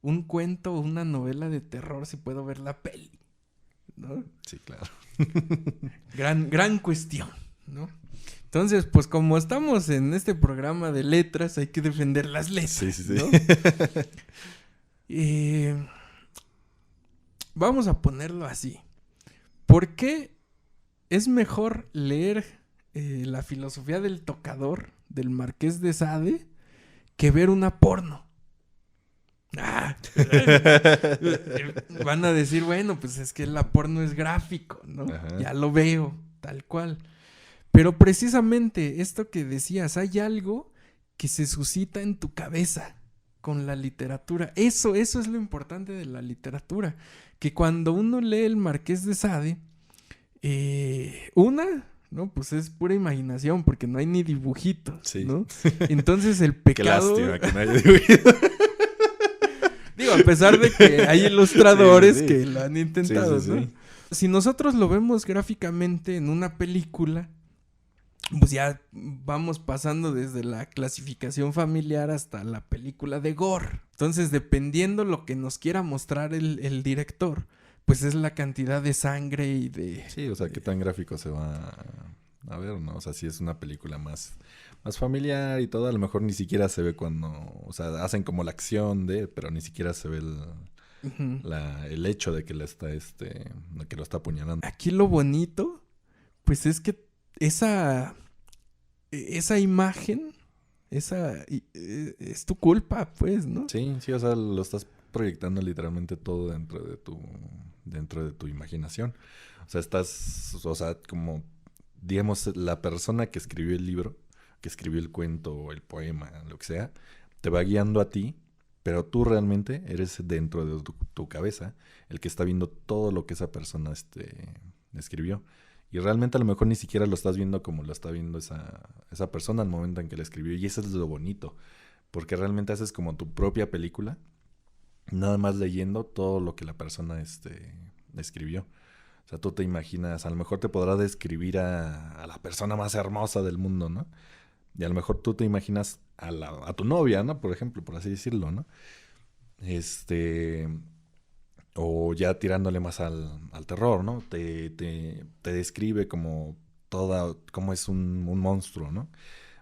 un cuento o una novela de terror si puedo ver la peli? ¿No? Sí, claro. Gran cuestión, ¿no? Entonces, pues como estamos en este programa de letras, hay que defender las letras, sí, sí, sí. ¿No? Vamos a ponerlo así. ¿Por qué es mejor leer la filosofía del tocador del Marqués de Sade que ver una porno? Van a decir, bueno, pues es que la porno es gráfico, ¿no? Ajá. Ya lo veo, tal cual. Pero precisamente esto que decías, hay algo que se suscita en tu cabeza con la literatura. Eso es lo importante de la literatura. Que cuando uno lee el Marqués de Sade, ¿no? Pues es pura imaginación, porque no hay ni dibujitos, Sí. ¿no? Entonces el Qué pecado... lástima que no haya dibujido. Digo, a pesar de que hay ilustradores Sí. que lo han intentado, Sí. ¿no? Si nosotros lo vemos gráficamente en una película, pues ya vamos pasando desde la clasificación familiar hasta la película de gore. Entonces, dependiendo lo que nos quiera mostrar el director, pues es la cantidad de sangre y de... Sí, o sea, qué tan gráfico se va a ver, ¿no? O sea, si es una película más familiar y todo, a lo mejor ni siquiera se ve cuando, o sea, hacen como la acción pero ni siquiera se ve Ujú. el hecho de que de que lo está apuñalando. Aquí lo bonito, pues es que esa imagen, es tu culpa, pues, ¿no? Sí, o sea, lo estás proyectando literalmente todo dentro de tu imaginación. O sea, como, digamos, la persona que escribió el libro, que escribió el cuento o el poema, lo que sea, te va guiando a ti, pero tú realmente eres dentro de tu cabeza el que está viendo todo lo que esa persona escribió. Y realmente a lo mejor ni siquiera lo estás viendo como lo está viendo esa persona al momento en que la escribió. Y eso es lo bonito, porque realmente haces como tu propia película, nada más leyendo todo lo que la persona escribió. O sea, tú te imaginas, a lo mejor te podrá describir a la persona más hermosa del mundo, ¿no? Y a lo mejor tú te imaginas a tu novia, ¿no? Por ejemplo, por así decirlo, ¿no? O ya tirándole más al terror, ¿no? Te describe como como es un monstruo, ¿no?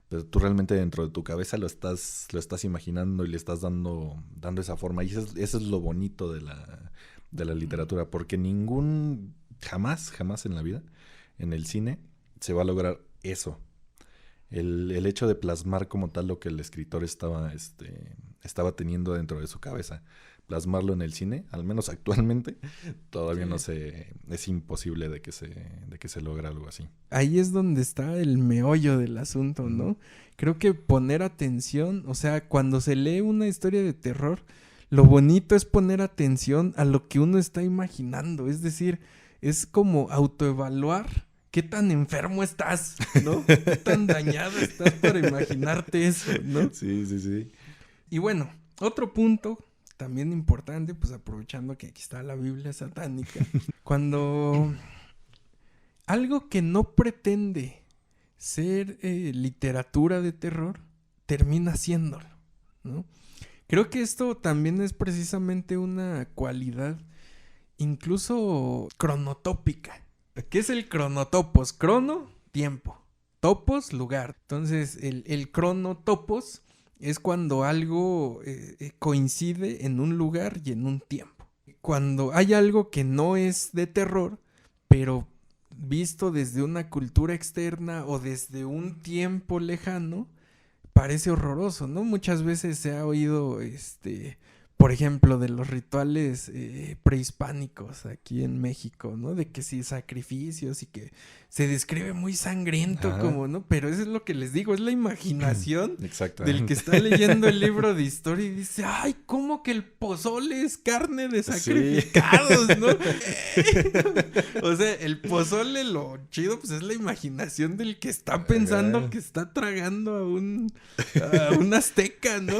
Pero tú realmente dentro de tu cabeza lo estás imaginando y le estás dando esa forma. Y eso es lo bonito de la literatura, porque jamás en la vida, en el cine, se va a lograr eso. El hecho de plasmar como tal lo que el escritor estaba teniendo dentro de su cabeza. Plasmarlo en el cine, al menos actualmente, todavía no es imposible de que se logre algo así. Ahí es donde está el meollo del asunto, ¿no? Creo que poner atención, o sea, cuando se lee una historia de terror, lo bonito es poner atención a lo que uno está imaginando, es decir, es como autoevaluar qué tan enfermo estás, ¿no? Qué tan dañado estás para imaginarte eso, ¿no? Sí. Y bueno, otro punto también importante, pues aprovechando que aquí está la Biblia satánica, cuando algo que no pretende ser literatura de terror, termina siéndolo, ¿no? Creo que esto también es precisamente una cualidad incluso cronotópica. ¿Qué es el cronotopos? Crono, tiempo. Topos, lugar. Entonces, el cronotopos es cuando algo coincide en un lugar y en un tiempo. Cuando hay algo que no es de terror, pero visto desde una cultura externa o desde un tiempo lejano, parece horroroso, ¿no? Muchas veces se ha oído, por ejemplo, de los rituales prehispánicos aquí en México, ¿no? De que sí, sacrificios y que se describe muy sangriento, Ajá. como, ¿no? Pero eso es lo que les digo, es la imaginación Exactamente. del que está leyendo el libro de historia y dice, ay, ¿cómo que el pozole es carne de sacrificados, ¿no? O sea, el pozole, lo chido, pues es la imaginación del que está pensando que está tragando a un azteca, ¿no?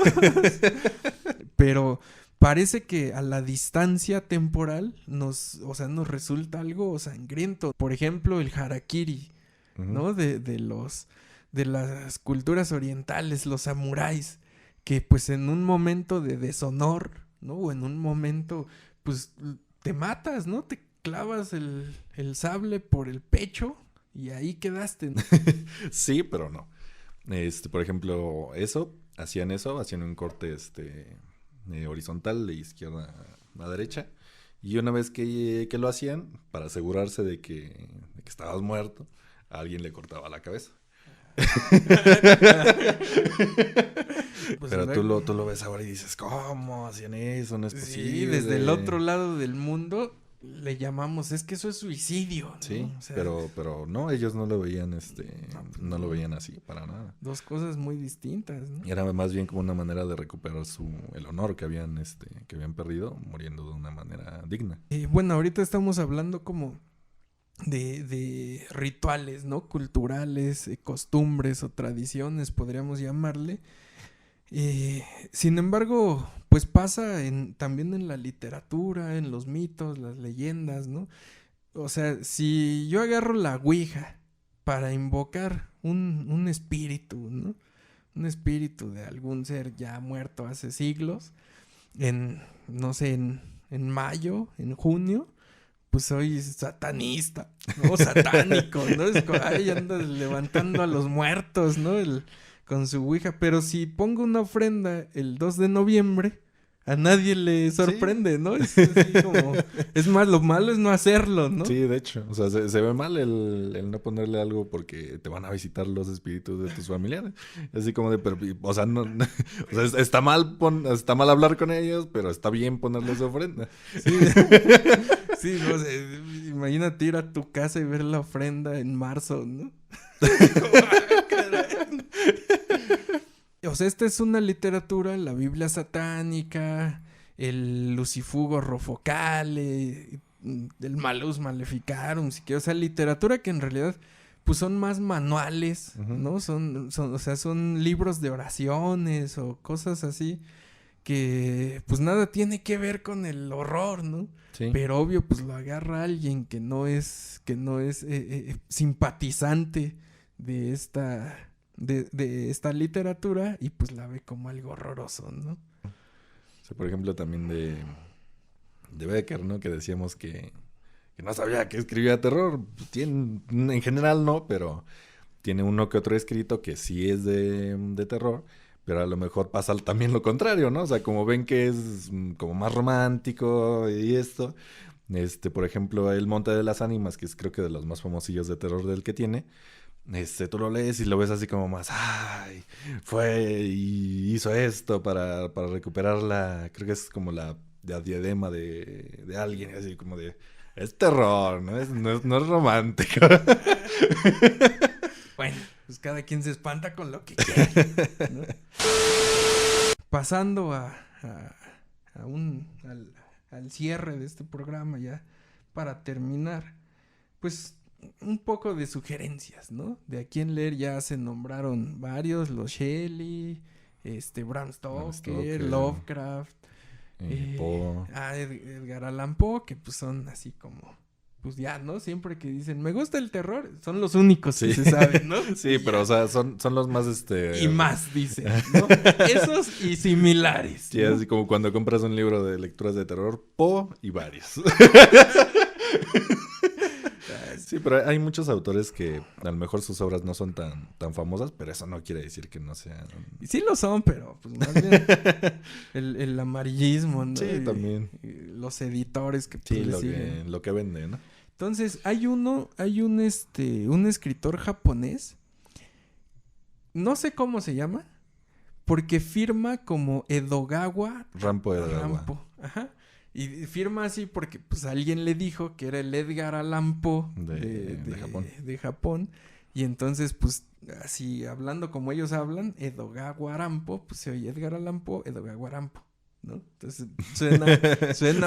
Pero parece que a la distancia temporal nos resulta algo sangriento. Por ejemplo, el harakiri, ¿no? De las culturas orientales, los samuráis, que pues en un momento de deshonor, ¿no? O en un momento, pues te matas, ¿no? Te clavas el sable por el pecho y ahí quedaste, ¿no? Sí, pero no. Por ejemplo, hacían un corte horizontal de izquierda a derecha, y una vez que lo hacían, para asegurarse de que estabas muerto, a alguien le cortaba la cabeza. Pues pero tú lo ves ahora y dices, ¿cómo hacían eso? No es posible. Sí, desde el otro lado del mundo le llamamos, es que eso es suicidio, ¿no? Sí, O sea, pero no, ellos no lo veían, no lo veían así, para nada. dos cosas muy distintas, ¿no? Era más bien como una manera de recuperar el honor que habían perdido, muriendo de una manera digna. Bueno, ahorita estamos hablando como de rituales, ¿no? Culturales, costumbres o tradiciones, podríamos llamarle. Sin embargo, pues pasa también en la literatura, en los mitos, las leyendas, ¿no? O sea, si yo agarro la ouija para invocar un espíritu, ¿no? Un espíritu de algún ser ya muerto hace siglos, no sé, en mayo, en junio, pues soy satanista, ¿no? Satánico, ¿no? Es como, ahí andas levantando a los muertos, ¿no? Con su ouija. Pero si pongo una ofrenda el 2 de noviembre, a nadie le sorprende, ¿no? Es así como... Es más, lo malo es no hacerlo, ¿no? Sí, de hecho. O sea, se ve mal el no ponerle algo porque te van a visitar los espíritus de tus familiares. Así como de... o sea, no, o sea, está mal hablar con ellos, pero está bien ponerles ofrenda. Sí, sí, no sé, imagínate ir a tu casa y ver la ofrenda en marzo, ¿no? O sea, esta es una literatura, la Biblia satánica, el Lucifugo Rofocale, el Malus Maleficarum, si quieres, o sea, literatura que en realidad pues son más manuales, ¿no? O sea, son libros de oraciones o cosas así que pues nada tiene que ver con el horror, ¿no? Sí. Pero obvio pues lo agarra alguien que no es simpatizante de esta literatura y pues la ve como algo horroroso, ¿no? O sea, por ejemplo, también de Becker, ¿no? Que decíamos que no sabía que escribía terror. En general no, pero tiene uno que otro escrito que sí es de terror, pero a lo mejor pasa también lo contrario, ¿no? O sea, como ven que es como más romántico y esto. Por ejemplo, El Monte de las Ánimas, que es creo que de los más famosillos de terror del que tiene. Tú lo lees y lo ves así como más, ay, fue y hizo esto para recuperar creo que es como la diadema de alguien, así como de, es terror, no es romántico. Bueno, pues cada quien se espanta con lo que quiere, ¿no? Pasando al cierre de este programa ya, para terminar, pues un poco de sugerencias, ¿no? De a quién leer ya se nombraron varios, los Shelley, Bram Stoker, Lovecraft, Poe. Edgar Allan Poe, que pues son así como, pues ya, ¿no? Siempre que dicen, me gusta el terror, son los únicos que se saben, ¿no? Sí, pero o sea, son los más Y más, dicen, ¿no? Esos y similares, sí, ¿no? así como cuando compras un libro de lecturas de terror, Poe y varios. Sí, pero hay muchos autores que a lo mejor sus obras no son tan famosas, pero eso no quiere decir que no sean... Sí lo son, pero pues más bien el amarillismo, ¿no? Sí, también. Y los editores que pues, Sí, le siguen. lo que vende, ¿no? Entonces, hay un escritor japonés, no sé cómo se llama, porque firma como Edogawa Rampo de Edogawa. Rampo, ajá. Y firma así porque pues alguien le dijo que era el Edgar Allan Poe de Japón. Y entonces pues así hablando como ellos hablan, Edogawa Rampo, pues se oye Edgar Allan Poe, Edogawa Rampo, ¿no? Entonces suena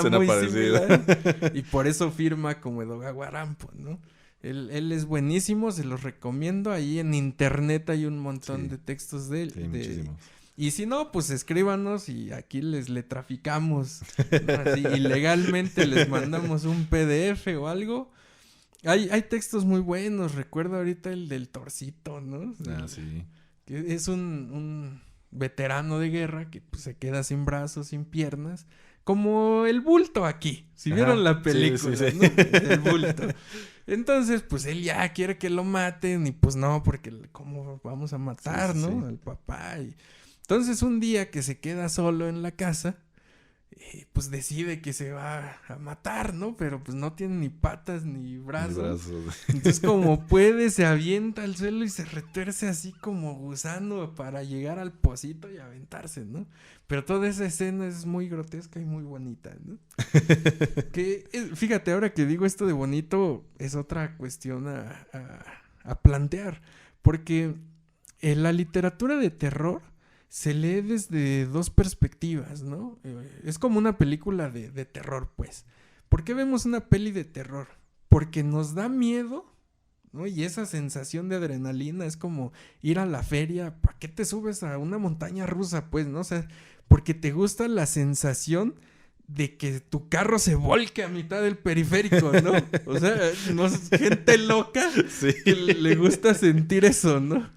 muy parecido. similar. Y por eso firma como Edogawa Rampo, ¿no? Él es buenísimo, se los recomiendo. Ahí en internet hay un montón de textos de él. Sí, muchísimos. Y si no, pues escríbanos y aquí le traficamos, ¿no? Así, ilegalmente les mandamos un PDF o algo. Hay textos muy buenos. Recuerdo ahorita el del Torcito, ¿no? Sí. Que es un veterano de guerra que pues, se queda sin brazos, sin piernas. Como el bulto aquí. Si vieron la película, sí. ¿no? El bulto. Entonces, pues él ya quiere que lo maten. Y pues no, porque ¿cómo vamos a matar, no? Al papá. Entonces un día que se queda solo en la casa, pues decide que se va a matar, ¿no? Pero pues no tiene ni patas ni brazos. Entonces como puede se avienta al suelo y se retuerce así como gusano para llegar al pocito y aventarse, ¿no? Pero toda esa escena es muy grotesca y muy bonita, ¿no? Fíjate, ahora que digo esto de bonito, es otra cuestión a plantear. Porque en la literatura de terror se lee desde dos perspectivas, ¿no? Es como una película de terror, pues. ¿Por qué vemos una peli de terror? Porque nos da miedo, ¿no? Y esa sensación de adrenalina es como ir a la feria. ¿Para qué te subes a una montaña rusa, pues, no? O sea, porque te gusta la sensación de que tu carro se volque a mitad del periférico, ¿no? O sea, gente loca sí. que le gusta sentir eso, ¿no?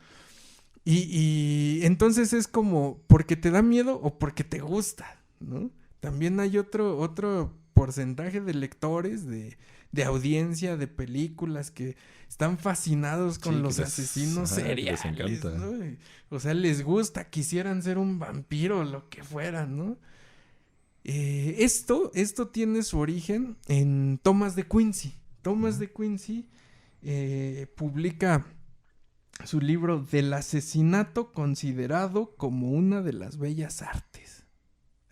Y entonces es como porque te da miedo o porque te gusta, ¿no? También hay otro porcentaje de lectores, de audiencia, de películas que están fascinados con los asesinos seriales, les encanta, ¿no? O sea, les gusta, quisieran ser un vampiro o lo que fuera, ¿no? Esto tiene su origen en Thomas de Quincey. Thomas de Quincey publica su libro Del asesinato considerado como una de las bellas artes.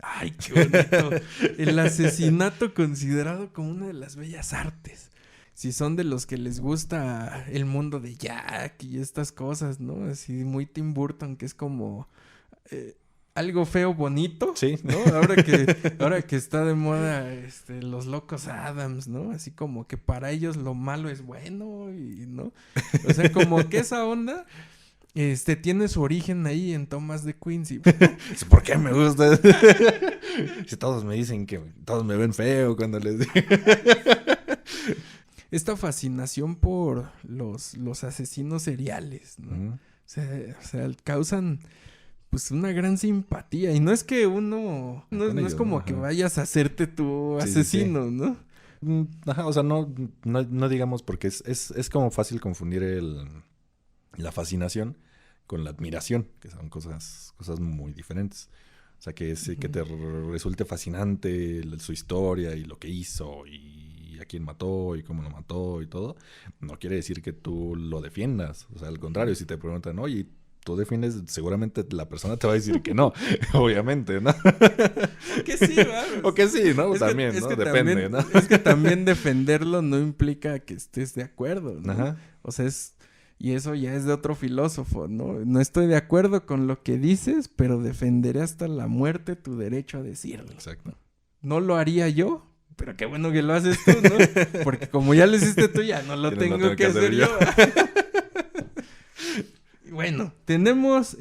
¡Ay, qué bonito! El asesinato considerado como una de las bellas artes. Si son de los que les gusta el mundo de Jack y estas cosas, ¿no? Así muy Tim Burton, que es como algo feo bonito, sí, ¿no? Ahora que está de moda los locos Adams, ¿no? Así como que para ellos lo malo es bueno y ¿no? O sea, como que esa onda tiene su origen ahí en Thomas de Quincey. ¿Por qué me gusta? Si todos me dicen que todos me ven feo cuando les digo. Esta fascinación por los asesinos seriales, ¿no? O sea, causan pues una gran simpatía. Y no es que uno... No es como que vayas a hacerte tu asesino, sí. ¿no? Ajá, o sea, no digamos porque es como fácil confundir la fascinación con la admiración, que son cosas muy diferentes. O sea, que te resulte fascinante su historia y lo que hizo y a quién mató y cómo lo mató y todo, no quiere decir que tú lo defiendas. O sea, al contrario, si te preguntan, oye, tú defiendes, seguramente la persona te va a decir que no, obviamente, ¿no? O que sí, ¿verdad? O que sí, ¿no? También, ¿no? Depende, también, ¿no? Es que también defenderlo no implica que estés de acuerdo, ¿no? Ajá. O sea, y eso ya es de otro filósofo, ¿no? No estoy de acuerdo con lo que dices, pero defenderé hasta la muerte tu derecho a decirlo. Exacto. No lo haría yo, pero qué bueno que lo haces tú, ¿no? Porque como ya lo hiciste tú, ya no lo tengo que hacer yo. Bueno, tenemos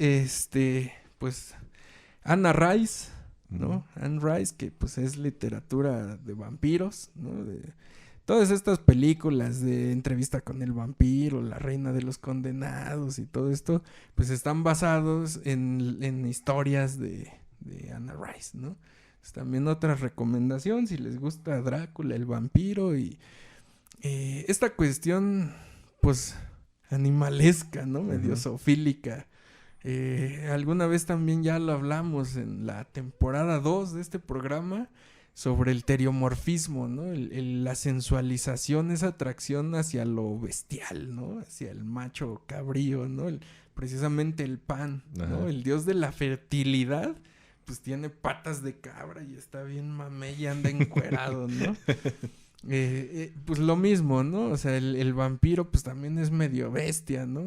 pues Anne Rice, ¿no? Anne Rice, que pues es literatura de vampiros, ¿no? De todas estas películas de Entrevista con el vampiro, La reina de los condenados y todo esto, pues están basados en historias de Anne Rice, ¿no? Es también otra recomendación si les gusta Drácula, el vampiro y esta cuestión, pues animalesca, ¿no? Medio zoofílica. Alguna vez también ya lo hablamos en la temporada 2 de este programa sobre el teriomorfismo, ¿no? La sensualización, esa atracción hacia lo bestial, ¿no? Hacia el macho cabrío, ¿no? Precisamente el Pan, ¿no? El dios de la fertilidad, pues tiene patas de cabra y está bien mamey y anda encuerado, ¿no? Pues lo mismo, ¿no? O sea, el vampiro pues también es medio bestia, ¿no?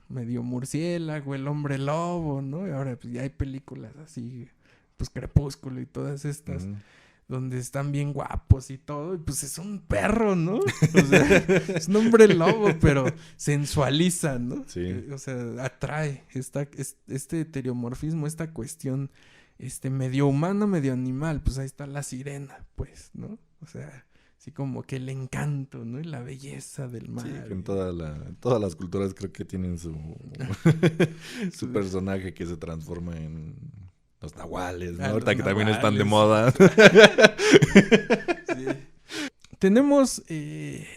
Medio murciélago, el hombre lobo, ¿no? Y ahora pues ya hay películas así, pues Crepúsculo y todas estas, donde están bien guapos y todo, y pues es un perro, ¿no? O sea, es un hombre lobo, pero sensualiza, ¿no? Sí. O sea, atrae este teriomorfismo, esta cuestión medio humana, medio animal, pues ahí está la sirena, pues, ¿no? O sea, así como que el encanto, ¿no? Y la belleza del mar. Sí, en todas las culturas creo que tienen su personaje que se transforma en los nahuales, ¿no? Ahorita que también están de moda. Sí. Tenemos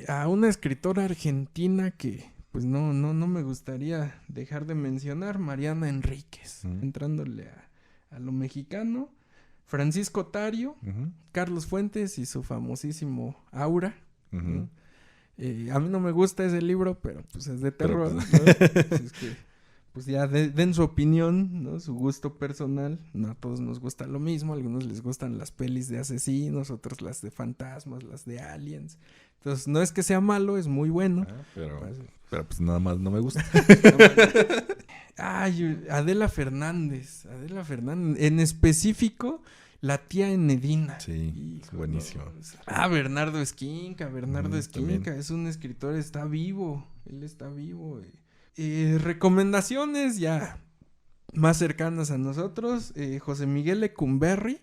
a una escritora argentina que pues no me gustaría dejar de mencionar, Mariana Enríquez, entrándole a lo mexicano. Francisco Tario, Ujú, Carlos Fuentes y su famosísimo Aura. ujú. ¿No? A mí no me gusta ese libro, pero pues es de Pero, terror, pues, ¿no? Pues es que, pues ya den su opinión, ¿no? Su gusto personal. No a todos nos gusta lo mismo. A algunos les gustan las pelis de asesinos, otros las de fantasmas, las de aliens. Entonces, no es que sea malo, es muy bueno. Ah, pero Pues, pues nada más no me gusta. Ay, Adela Fernández. Adela Fernández. En específico, la tía Enedina. Sí, es buenísimo. Bernardo Esquinca. Bernardo Esquinca también. es un escritor, está vivo. Él está vivo. Recomendaciones ya más cercanas a nosotros. José Miguel Lecumberri.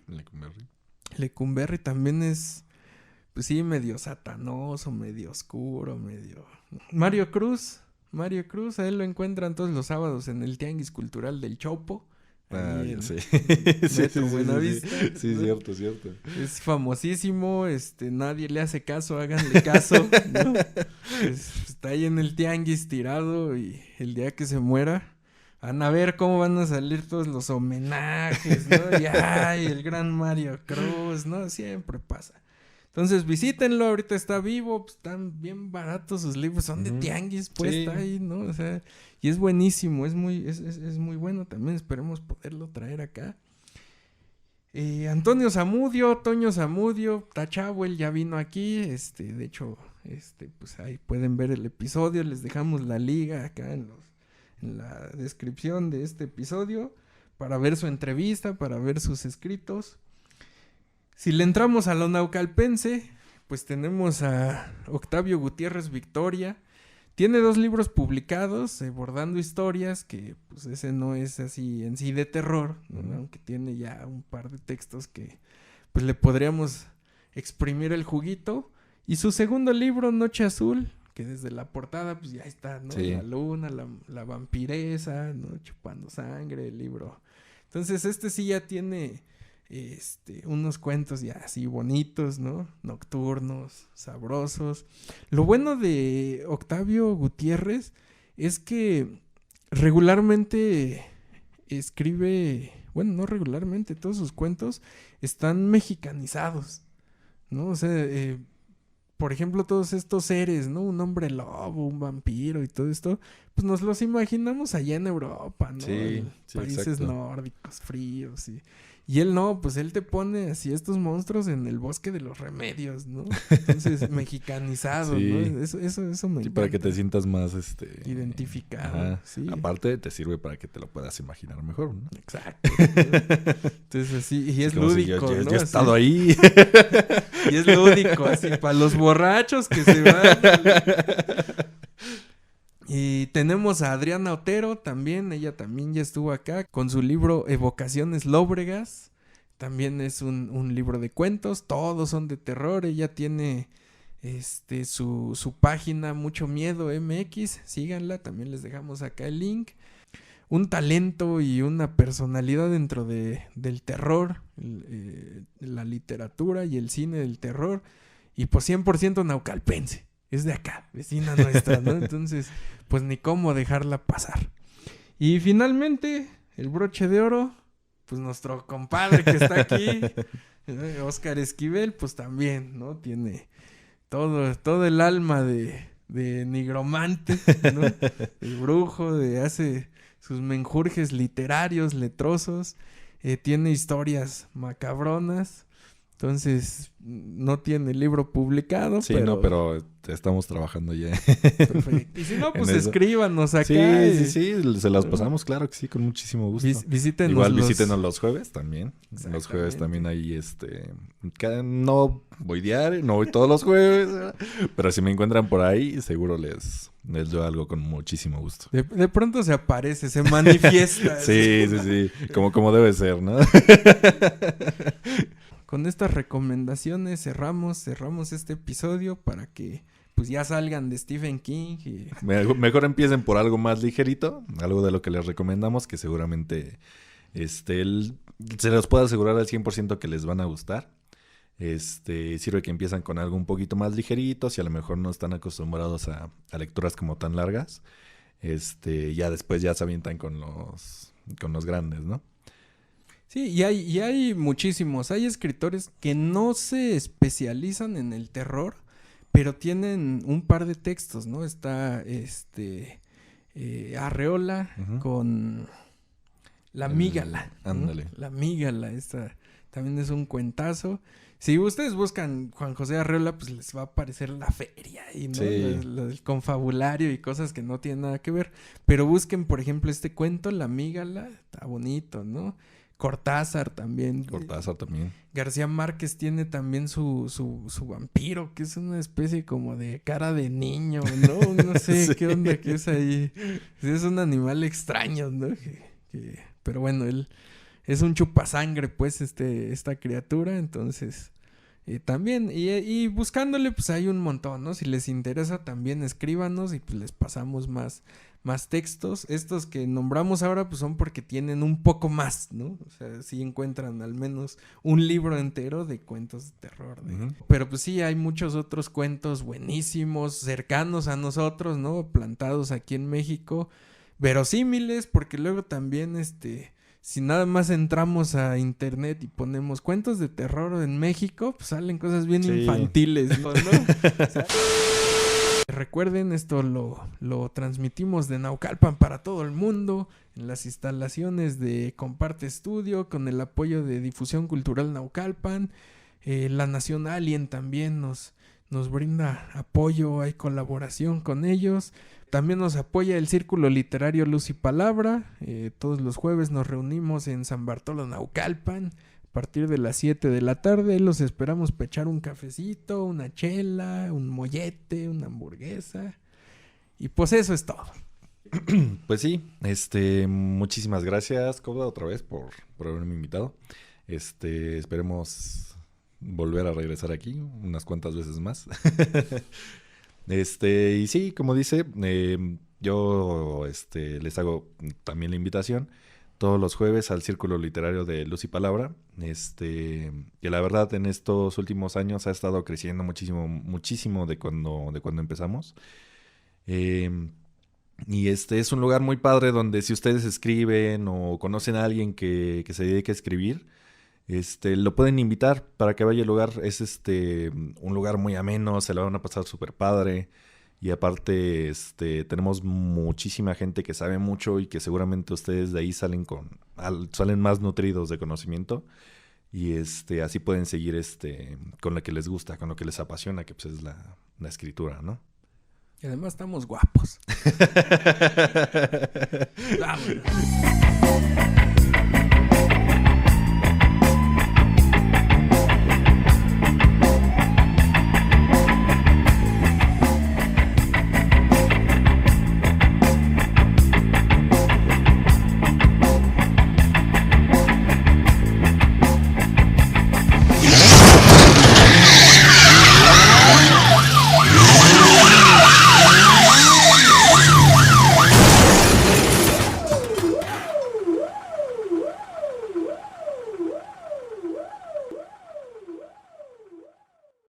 Lecumberri también es, pues sí, medio satanoso, medio oscuro, medio... Mario Cruz, a él lo encuentran todos los sábados en el Tianguis Cultural del Chopo. Ah, ahí ya en sé. Metro Buenavista, Sí, ¿no? cierto. Es famosísimo, nadie le hace caso, háganle caso, ¿no? Está ahí en el Tianguis tirado y el día que se muera van a ver cómo van a salir todos los homenajes, ¿no? Y ay, el gran Mario Cruz, ¿no? Siempre pasa. Entonces visítenlo, ahorita está vivo, pues, están bien baratos sus libros, son de Ujú. tianguis, pues Sí. está ahí, ¿no? O sea, y es buenísimo, es muy bueno también, esperemos poderlo traer acá. Antonio Zamudio, Toño Zamudio, Tachauel ya vino aquí, de hecho, pues ahí pueden ver el episodio, les dejamos la liga acá en la descripción de este episodio para ver su entrevista, para ver sus escritos. Si le entramos a lo naucalpense, pues tenemos a Octavio Gutiérrez Victoria. Tiene 2 libros publicados, Bordando Historias, que pues ese no es así en sí de terror, ¿no? Uh-huh. Aunque tiene ya un par de textos que pues le podríamos exprimir el juguito. Y su segundo libro, Noche Azul, que desde la portada pues ya está, ¿no? Sí. La luna, la vampiresa, ¿no? Chupando sangre, el libro. Entonces sí ya tiene unos cuentos ya así bonitos, ¿no? Nocturnos, sabrosos. Lo bueno de Octavio Gutiérrez es que regularmente escribe, bueno, no regularmente, todos sus cuentos están mexicanizados, ¿no? O sea, por ejemplo, todos estos seres, ¿no? Un hombre lobo, un vampiro y todo esto, pues nos los imaginamos allá en Europa, ¿no? Sí, En sí, países exacto. nórdicos, fríos y él no, pues él te pone así estos monstruos en el bosque de los remedios, ¿no? Entonces, mexicanizado, Sí. ¿no? Eso me Sí, encanta. para que te sientas más Identificado, Ajá. sí. Aparte, te sirve para que te lo puedas imaginar mejor, ¿no? Exacto. Entonces, así, y es Como si lúdico, yo ¿no? he Así. estado ahí. Y es lúdico, así, para los borrachos que se van. Y tenemos a Adriana Otero también, ella también ya estuvo acá con su libro Evocaciones Lóbregas. También es un libro de cuentos, todos son de terror. Ella tiene su página Mucho Miedo MX, síganla, también les dejamos acá el link. Un talento y una personalidad dentro del terror, la literatura y el cine del terror, y pues 100% naucalpense, es de acá, vecina nuestra, ¿no? Entonces, pues ni cómo dejarla pasar. Y finalmente, el broche de oro, pues nuestro compadre que está aquí, Óscar Esquivel, pues también, ¿no? Tiene todo el alma de nigromante, ¿no? El brujo, hace sus menjurjes literarios, letrosos, tiene historias macabronas. Entonces, no tiene libro publicado. Sí, pero estamos trabajando ya. Perfecto. Y si no, pues En eso. escríbanos acá. Sí, se las pasamos, claro que sí, con muchísimo gusto. Visítenos. Igual visítenos los jueves también. Los jueves Exactamente. también hay no voy diario, no voy todos los jueves, ¿verdad? Pero si me encuentran por ahí, seguro les doy algo con muchísimo gusto. De pronto se aparece, se manifiesta. Sí. Como debe ser, ¿no? Con estas recomendaciones cerramos este episodio para que pues ya salgan de Stephen King. Mejor empiecen por algo más ligerito, algo de lo que les recomendamos, que seguramente se los puedo asegurar al 100% que les van a gustar. Sirve que empiezan con algo un poquito más ligerito, si a lo mejor no están acostumbrados a lecturas como tan largas. Ya después ya se avientan con los grandes, ¿no? Sí, y hay muchísimos. Hay escritores que no se especializan en el terror, pero tienen un par de textos, ¿no? Está Arreola con La Mígala. Ándale. ¿No? La Mígala, esta también es un cuentazo. Si ustedes buscan Juan José Arreola, pues les va a aparecer La Feria y ¿no? Sí. El confabulario y cosas que no tienen nada que ver. Pero busquen, por ejemplo, este cuento, La Mígala, está bonito, ¿no? Cortázar también. Cortázar también. García Márquez tiene también su vampiro, que es una especie como de cara de niño, ¿no? No sé Sí. qué onda que es ahí. Es un animal extraño, ¿no? Pero bueno, él es un chupasangre, pues, esta criatura, entonces... también, y buscándole, pues hay un montón, ¿no? Si les interesa, también escríbanos y pues les pasamos más textos. Estos que nombramos ahora, pues son porque tienen un poco más, ¿no? O sea, sí encuentran al menos un libro entero de cuentos de terror. Ujú. Pero pues sí, hay muchos otros cuentos buenísimos, cercanos a nosotros, ¿no? Plantados aquí en México, verosímiles, porque luego también, si nada más entramos a internet y ponemos cuentos de terror en México, pues salen cosas bien Sí. infantiles, ¿no? O sea, recuerden, esto lo transmitimos de Naucalpan para todo el mundo, en las instalaciones de Comparte Estudio, con el apoyo de Difusión Cultural Naucalpan. La Nación Alien también nos brinda apoyo, hay colaboración con ellos. También nos apoya el Círculo Literario Luz y Palabra. Todos los jueves nos reunimos en San Bartolo, Naucalpan, a partir de las 7 de la tarde. Ahí los esperamos para echar un cafecito, una chela, un mollete, una hamburguesa. Y pues eso es todo. Pues sí, muchísimas gracias, Cobra, otra vez por haberme invitado. Esperemos volver a regresar aquí unas cuantas veces más. Y sí, como dice, yo les hago también la invitación todos los jueves al Círculo Literario de Luz y Palabra, que la verdad en estos últimos años ha estado creciendo muchísimo de cuando empezamos. Y es un lugar muy padre donde si ustedes escriben o conocen a alguien que se dedique a escribir, lo pueden invitar para que vaya al lugar. Es un lugar muy ameno, se la van a pasar súper padre. Y aparte, tenemos muchísima gente que sabe mucho y que seguramente ustedes de ahí salen más nutridos de conocimiento. Y así pueden seguir con lo que les gusta, con lo que les apasiona, que pues es la escritura, ¿no? Y además estamos guapos. Vámonos.